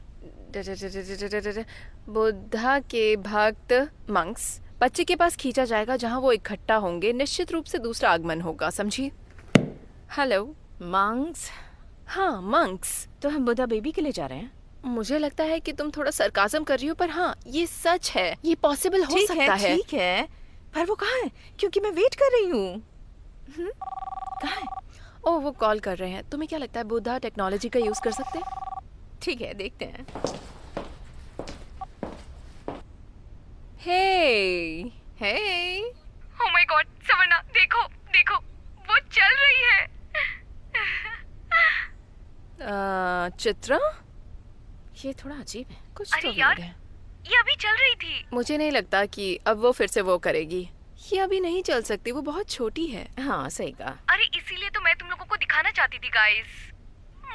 बुद्धा के भक्त मंक्स बच्चे के पास खींचा जाएगा जहाँ वो इकट्ठा होंगे। निश्चित रूप से दूसरा आगमन होगा, समझी? Hello monks? हाँ, मंक्स। तो हम बुद्धा बेबी के लिए जा रहे हैं? मुझे लगता है कि तुम थोड़ा सरकाज़म कर रही हो, पर हाँ, ये सच है, ये पॉसिबल हो सकता है। ठीक है, पर वो कहाँ है? क्योंकि मैं वेट कर रही हूँ। कहाँ है? ओह, वो कॉल कर रहे हैं। तुम्हें क्या लगता है बुद्धा टेक्नोलॉजी का यूज कर सकते हैं? ठीक है, देखते हैं। हे ओह माय गॉड, सवर्णा देखो देखो, वो चल रही है। चित्रा, ये थोड़ा अजीब है। कुछ अरे तो यार, है। ये अभी चल रही थी। मुझे नहीं लगता कि अब वो फिर से वो करेगी। ये अभी नहीं चल सकती, वो बहुत छोटी है। हाँ, सही कहा। अरे इसीलिए तो मैं तुम लोगों को दिखाना चाहती थी गाइस।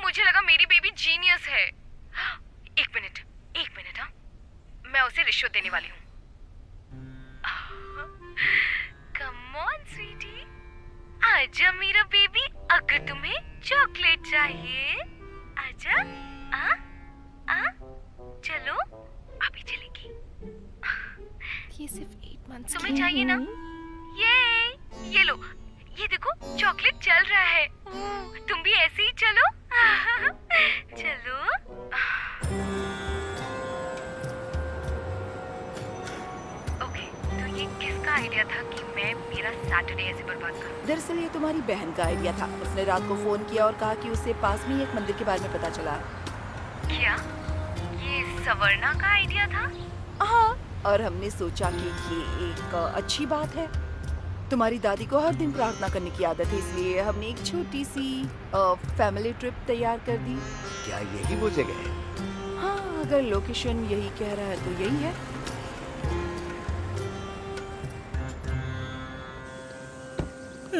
मुझे लगा मेरी बेबी जीनियस है। एक मिनट हाँ, मैं उसे रिश्वत देने वाली हूँ। कम ऑन स्वीटी, आजा मेरा बेबी, अगर तुम्हें चॉकलेट चाहिए आजा। चलो, अभी चलेगी। ये सिर्फ 8 मंथ्स तुम्हें चाहिए ना? ये लो, ये देखो चॉकलेट चल रहा है। तुम भी ऐसे ही चलो। चलो। ओके, तो ये किसका आइडिया था कि मैं मेरा सैटरडे ऐसे बर्बाद करूं? दरअसल ये तुम्हारी बहन का आइडिया था। उसने रात को फोन किया और कहा कि उसे पास में ही एक मंदिर के बारे में पता चला। क्या ये सवर्णा का आइडिया था? हाँ, और हमने सोचा कि ये एक अच्छी बात है। तुम्हारी दादी को हर दिन प्रार्थना करने की आदत है, इसलिए हमने एक छोटी सी फैमिली ट्रिप तैयार कर दी। क्या यही वो जगह है? हाँ, अगर लोकेशन यही कह रहा है तो यही है।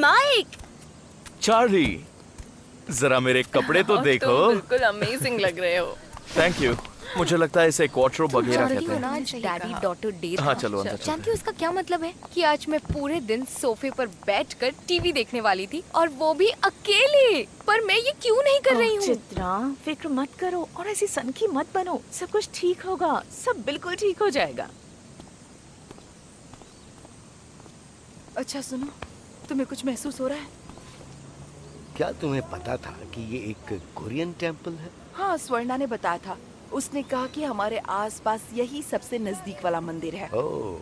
माइक, चार्ली, जरा मेरे कपड़े तो देखो। तुम बिल्कुल अमेजिंग लग रहे हो। Thank you. मुझे लगता है इसे क्वार्टरो वगैरह कहते हैं। आज डैडी डॉटर डे था। हाँ, चलो अंदर चलो। जानती हो इसका क्या मतलब है? कि आज मैं पूरे दिन सोफे पर बैठकर टीवी देखने वाली थी, और वो भी अकेले। पर मैं ये क्यों नहीं कर रही हूँ? चित्रा, फिक्र मत करो और ऐसी सनकी मत बनो। सब कुछ ठीक होगा, सब बिल्कुल ठीक हो जाएगा। अच्छा सुनो, तुम्हें कुछ महसूस हो रहा है? क्या तुम्हें पता था कि ये एक कोरियन टेम्पल है? हाँ, स्वर्णा ने बताया था। उसने कहा कि हमारे आसपास यही सबसे नजदीक वाला मंदिर है। ओह,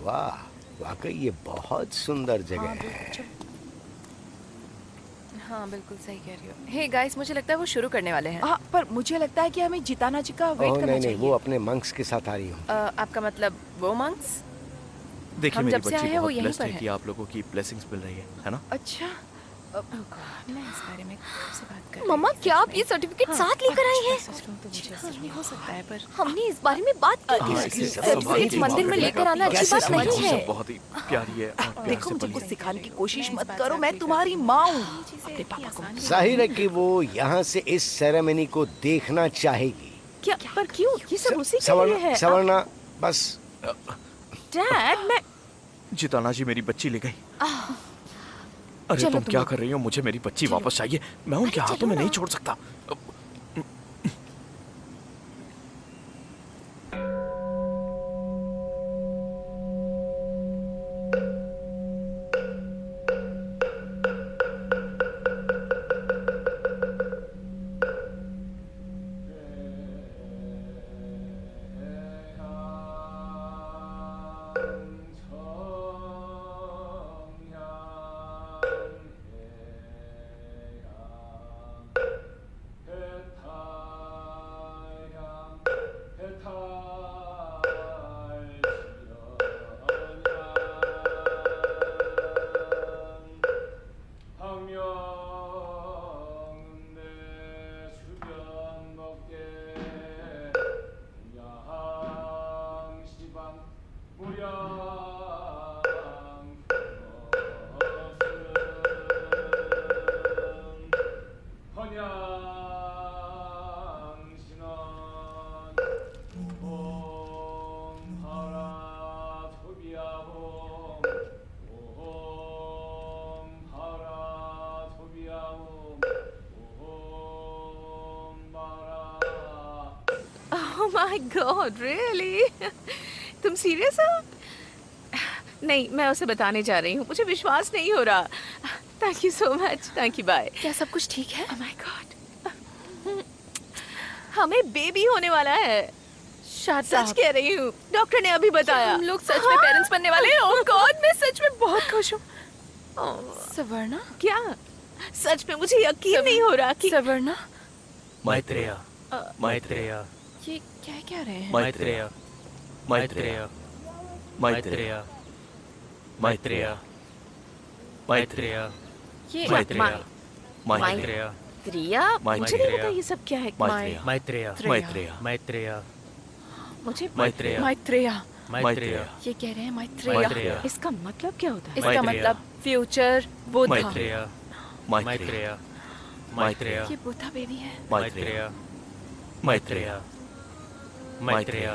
वाह, वाकई ये बहुत सुंदर जगह है। हाँ, बिल्कुल सही कह रही हो। हे गाइस, मुझे लगता है वो शुरू करने वाले हैं। हाँ, पर मुझे लगता है कि हमें जिताना जी का वेट करना नहीं, चाहिए। वो अपने मंक्स के साथ आ रही हूँ। आपका मतलब वो मंक्स? देखिए, हम मेरी जब से आए बच्ची हैं वो बहुत यहीं ब्लेस्ड पर है है। कि आप लोगों की ब्लेसिंग्स मिल रही है ना? अच्छा, मैं इस बारे में आपसे बात कर मम्मा, क्या आप ये सर्टिफिकेट साथ लेकर आई हैं? नहीं हो सकता है, पर हमने इस बारे में बात की हाँ, थी। इसे सब सर्टिफिकेट सौभाग्य मंदिर में की लेकर आना बात अच्छी है। बात नहीं है। सब बहुत ही प्यारी है और प्यार देखो से मुझे पली कुछ है। सिखाने की कोशिश मत करो। मैं तुम्हारी माँ हूँ। अपने पापा को जाहिर है कि वो यहाँ से इस सेरेमनी को देखना चाहेगी। क्या? पर क्यों? ये सब उसी के लिए है। सवर्णा, बस डैड, मैं जिताना जी मेरी बच्ची ले गई। अरे तुम क्या कर रही हो? मुझे मेरी बच्ची वापस चाहिए। मैं उनके हाथों में नहीं छोड़ सकता। My God, really? तुम सीरियस हो? नहीं, मैं उसे बताने जा रही हूँ, मुझे विश्वास नहीं हो रहा। Thank you so much, thank you, bye. क्या सब कुछ ठीक है? ओह माय गॉड, हमें बेबी होने वाला है। सच कह रही हूँ, डॉक्टर ने अभी बताया। हम लोग सच में पेरेंट्स बनने वाले हैं। ओह गॉड, मैं सच में बहुत खुश हूँ। सवर्णा? क्या? सच में मुझे यकीन नहीं हो रहा कि सवर्णा? मैत्रेय, मैत्रेय, ये क्या कह रहे हैं? मैत्रेय, मैत्रेय, मैत्रेय, मैत्रेय, मैत्रेय, ये मैत्रेय, मैत्रेय। मुझे नहीं पता ये सब क्या है। मैत्रेय, मैत्रेय, मैत्रेय, मैत्रेय, मुझे मैत्रेय, मैत्रेय। मैत्रेय, ये कह रहे हैं मैत्रेय। मैत्रेय, इसका मतलब क्या होता है? इसका मतलब फ्यूचर बुद्धा। मैत्रेय, मैत्रेय, मैत्रेय, ये बुद्धा बेबी है। मैत्रेय, मैत्रेय, मैत्रेय,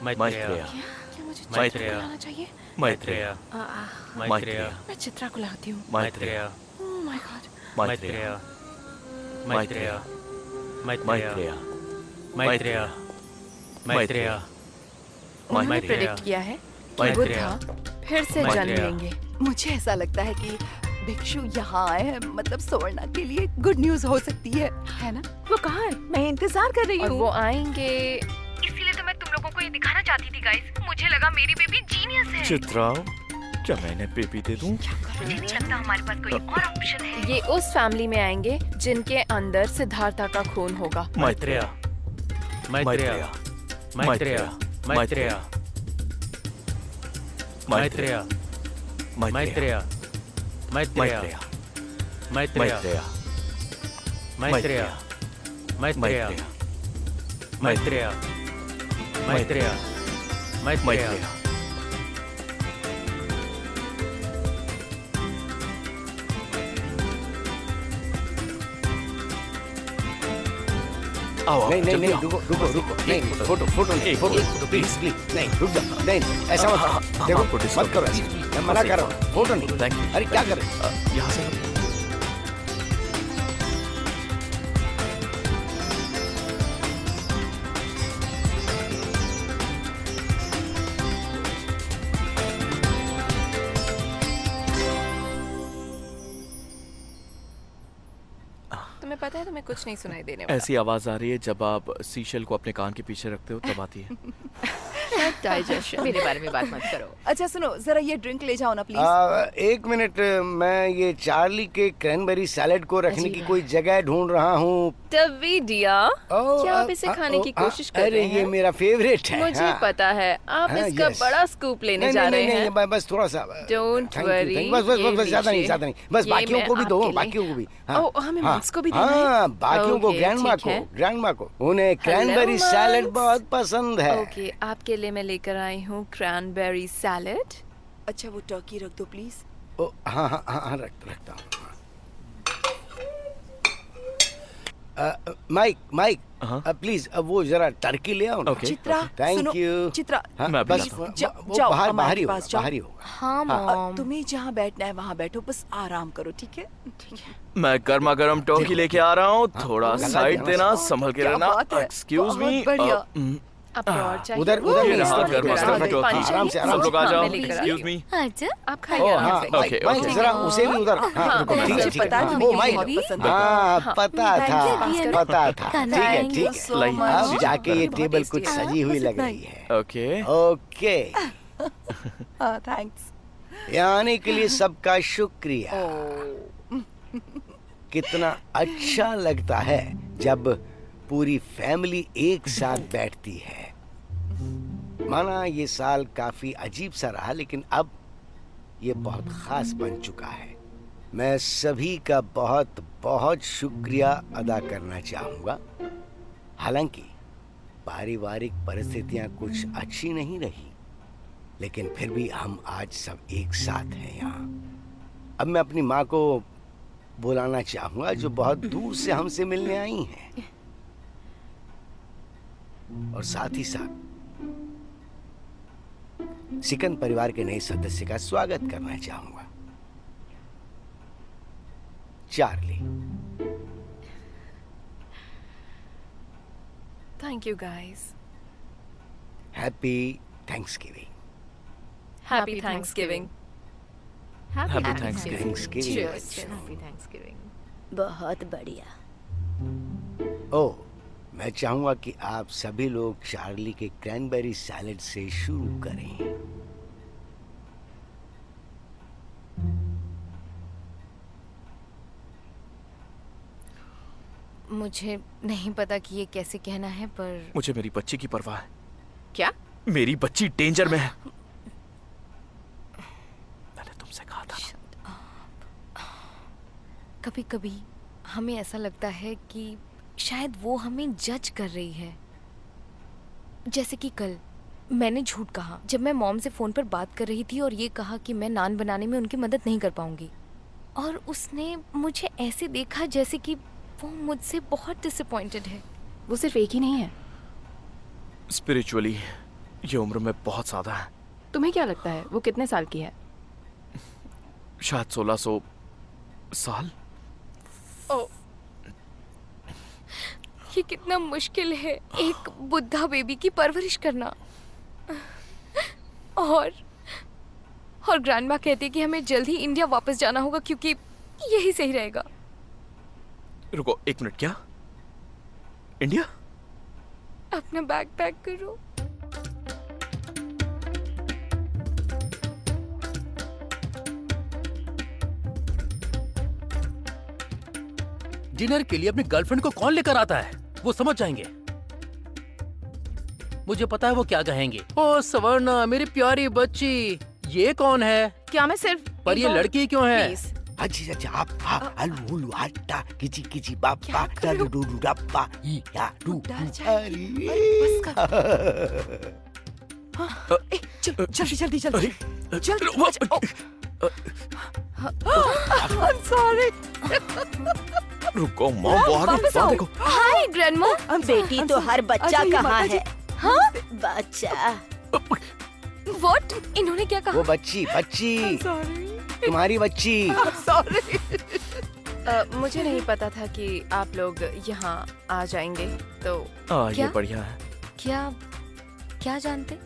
मैत्रेय, क्या मुझे चित्रा मैत्रेय, को लाना चाहिए? मैत्रेय, मैत्रेय, मैं चित्रा को लाती हूँ। मैत्रेय, ओह माय गॉड। मैत्रेय, मैत्रेय, मैत्रेय, मैत्रेय, मैत्रेय, उन्होंने प्रेडिक्ट किया है कि बुद्धा फिर से जन्म मैत्रेय। लेंगे। मुझे ऐसा लगता है कि भिक्षु यहाँ आए हैं, मतलब सवर्णा के लिए गुड न्यूज हो सकती है ना? वो कहाँ है? मैं इंतजार कर रही और हूँ। वो आएंगे। इसीलिए तो मैं तुम लोगों को ये दिखाना चाहती थी गाइस। मुझे लगा मेरी बेबी जीनियस है। चित्रा, क्या मैंने बेबी दे दूं? मुझे नहीं लगता हमारे पास कोई और ऑप्शन है। ये उस फैमिली में आएंगे जिनके अंदर सिद्धार्था का खून होगा। मैत्रेय, मैत्रेय, मैत्रेय, मैत्रेय, मैत्रेय, मैत्रेय, मैत्रेय, मैत्रेय, मैत्रेय, मैत्रेय, मैत्रेय, मैत्रेय, मैत्रेय, आओ, नहीं नहीं जल्दी नहीं, आओ। रुको रुको रुको, नहीं फोटो फोटो नहीं, फोटो प्लीज प्लीज नहीं, रुक जाओ, नहीं ऐसा मत, देखो मत करो ऐसा, मैं मना कर रहा हूँ, फोटो नहीं। Thank you. अरे क्या कर रहे हो? यहाँ से तुम्हें पता है तुम्हें कुछ नहीं सुनाई देने वाला। ऐसी आवाज आ रही है जब आप सीशल को अपने कान के पीछे रखते हो तब आती है। डाइजेशन। मेरे बारे में बात मत करो। अच्छा सुनो, जरा ये ड्रिंक ले जाओ ना प्लीज। एक मिनट, मैं ये चार्ली के क्रैनबेरी सैलेड को रखने की कोई जगह ढूंढ रहा हूँ। टवीडिया, क्या आप इसे खाने की कोशिश कर अरे रहे हैं? ये मेरा फेवरेट है। मुझे हाँ। पता है आप हाँ, इसका yes. बड़ा स्कूप लेने नहीं जा नहीं रहे नहीं, हैं। नहीं बस थोड़ा सा। Don't Thank you, worry, thank you, बस ये बस ज्यादा नहीं लीजिए। ज्यादा नहीं, बस ये बाकियों मैं को भी दो, आपके लिए- बाकियों को भी। ओह, हमें मार्क्स को भी देना है? हाँ, बाकियों को, Okay, ग्रैंडमा ठीक को, है। ग्रैंडमा को, उन्हें क्रैनबेरी Marks. सैलेड बहुत पसंद है। ओके, आपके लिए मैं लेकर आई हूँ क्रैनबेरी सैलेड। अच्छा वो टर्की रख दो प्लीज। ओ, हाँ हाँ हाँ हाँ, रखता हूँ। माइक माइक प्लीज वो जरा टर्की ले आओ ना। Okay. चित्रा थैंक सुनो, यू। चित्रा हाँ, मैं अभी बस लाता हूँ। वो जाओ, बाहर अम्मा बाहर ही के होगा, पास जाओ। बाहर ही होगा। हाँ मॉम। तुम्हें जहाँ बैठना है वहाँ बैठो, बस आराम करो, ठीक है? मैं गर्मा गर्म टर्की लेके आ रहा हूँ, थोड़ा गला साइड देना देना, सब। संभल के क्या रहना। बात है, एक्सक्यूज मी। बहुत बढ़िया। अब और चाहिए? उधर उधर ये नहीं, रहा इस तरफ गर्मा इस गर्म तरफ टर्की। हाँ, आराम से सब आराम से। लोग आ जाओ। मैं लेकर आई एक्सक्यूज मी। अच्छा, आप ओ खाइए हाँ, आराम से। Okay, Mike okay. जरा उसे भी उधर। हाँ, हाँ, रुको, ठीक मुझे है ठीक पता है है। तुम्हें ओ ये माइक, बहुत पसंद है। हाँ पता Thank था, you, dear. पता था। ठीक है Thank ठीक you है। so लाई- much. अब जाके ये बहुत टेबल tasty कुछ है। सजी हुई बस लग इतना रही ही। है। ओके। ओके, हाँ थैंक्स। यहाँ आने के लिए सबका शुक्रिया। कितना अच्छा लगता है जब पूरी फैमिली एक साथ बैठती है। माना ये साल काफी अजीब सा रहा, लेकिन अब ये बहुत खास बन चुका है। मैं सभी का बहुत बहुत शुक्रिया अदा करना चाहूंगा। हालांकि पारिवारिक परिस्थितियां कुछ अच्छी नहीं रही, लेकिन फिर भी हम आज सब एक साथ हैं यहाँ। अब मैं अपनी माँ को बुलाना चाहूंगा, जो बहुत दूर से हमसे मिलने आई हैं, और साथ ही साथ सिकंद परिवार के नए सदस्य का स्वागत करना चाहूंगा, Charlie. Thank you guys. Happy Thanksgiving. Happy Thanksgiving. Happy Thanksgiving. Thanksgiving. Happy Thanksgiving. बहुत बढ़िया। ओह, मैं चाहूंगा कि आप सभी लोग चार्ली के क्रैनबेरी सैलेड से शुरू करें। मुझे नहीं पता कि ये कैसे कहना है, पर मुझे मेरी बच्ची की परवाह है। क्या? मेरी बच्ची डेंजर में है। मैंने तुमसे कहा था। कभी कभी हमें ऐसा लगता है कि शायद वो हमें जज कर रही है। जैसे कि कल मैंने झूठ कहा जब मैं मॉम से फोन पर बात कर रही थी और ये कहा कि मैं नान बनाने में उनकी मदद नहीं कर पाऊंगी, और उसने मुझे ऐसे देखा जैसे कि वो मुझसे बहुत डिसअपॉइंटेड है। वो सिर्फ एक ही नहीं है। स्पिरिचुअली ये उम्र में बहुत ज्यादा है। तुम्हें क्या लगता है वो कितने साल की है? शायद 1600 साल। ओ, ये कितना मुश्किल है एक बुद्धा बेबी की परवरिश करना। और ग्रैंडमा कहती है कि हमें जल्द ही इंडिया वापस जाना होगा क्योंकि यही सही रहेगा। रुको एक मिनट, क्या इंडिया? अपना बैग पैक करो। डिनर के लिए अपनी गर्लफ्रेंड को कौन लेकर आता है? वो समझ जाएंगे। मुझे पता है वो क्या कहेंगे। ओ सवर्णा, मेरी प्यारी बच्ची, ये कौन है? क्या मैं सिर्फ पर ये लड़की क्यों है? प्लीज। अच्छा अच्छा आप अलूलू हट्टा किची किची बापा डालू डूडू डब्बा या डू जल्दी जल्दी जल्दी सॉरी। रुको मॉम, वो आ गई। वहाँ देखो। हाय ग्रैंडमा। बेटी तो हर बच्चा कहाँ है? हाँ बच्चा। व्हाट? इन्होंने क्या कहा? वो बच्ची तुम्हारी बच्ची। मुझे नहीं पता था कि आप लोग यहाँ आ जाएंगे, तो ये क्या? बढ़िया है। क्या जानते?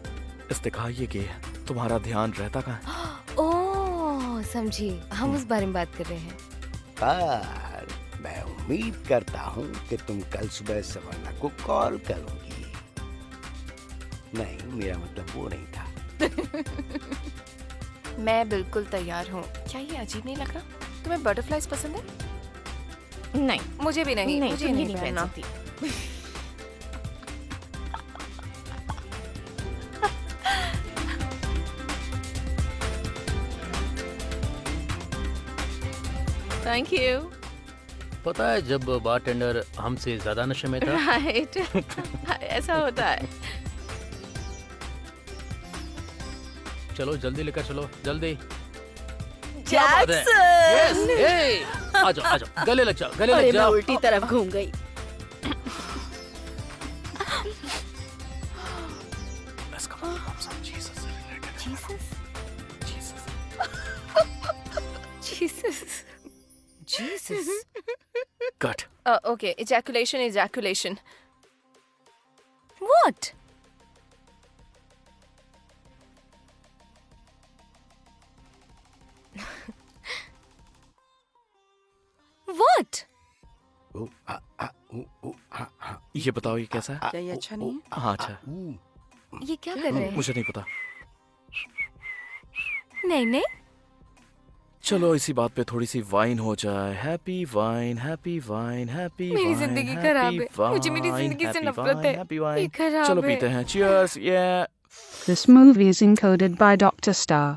इस्तिखा ये कि तुम्हारा ध्यान रहता कहाँ? ओह समझी, हम उस बारे में बात कर रहे हैं। पर मैं उम्मीद करता हूँ कि तुम कल सुबह सवर्णा को कॉल करोगी। नहीं, मेरा मतलब वो नहीं था। मैं बिल्कुल तैयार हूँ। क्या ये अजीब नहीं लग रहा? तुम्हें बटरफ्लाइज पसंद है? नहीं, मुझे भी नहीं। नहीं, मुझे तुम नहीं नहीं पहनना। Thank you. पता है जब बारटेंडर हमसे ज्यादा नशे में था। राइट। ऐसा होता है। चलो जल्दी लेकर चलो, जल्दी। क्या बात है? जैक्सन! Yes, hey! आ जाओ, गले लग जाओ, गले अरे लग मैं जाओ। उल्टी तरफ घूम गई। Jesus. Cut. Okay, ejaculation. What? What? ये बताओ ये कैसा है? क्या ये अच्छा नहीं है? हाँ अच्छा। ये क्या कर रहे हैं? मुझे नहीं पता। नहीं। चलो इसी बात पे थोड़ी सी वाइन हो जाए। Happy wine, happy wine, happy wine. मेरी जिंदगी खराब है। मुझे मेरी जिंदगी से नफरत है। ये खराब है। चलो पीते हैं। Cheers, yeah. This movie is encoded by Dr. Star.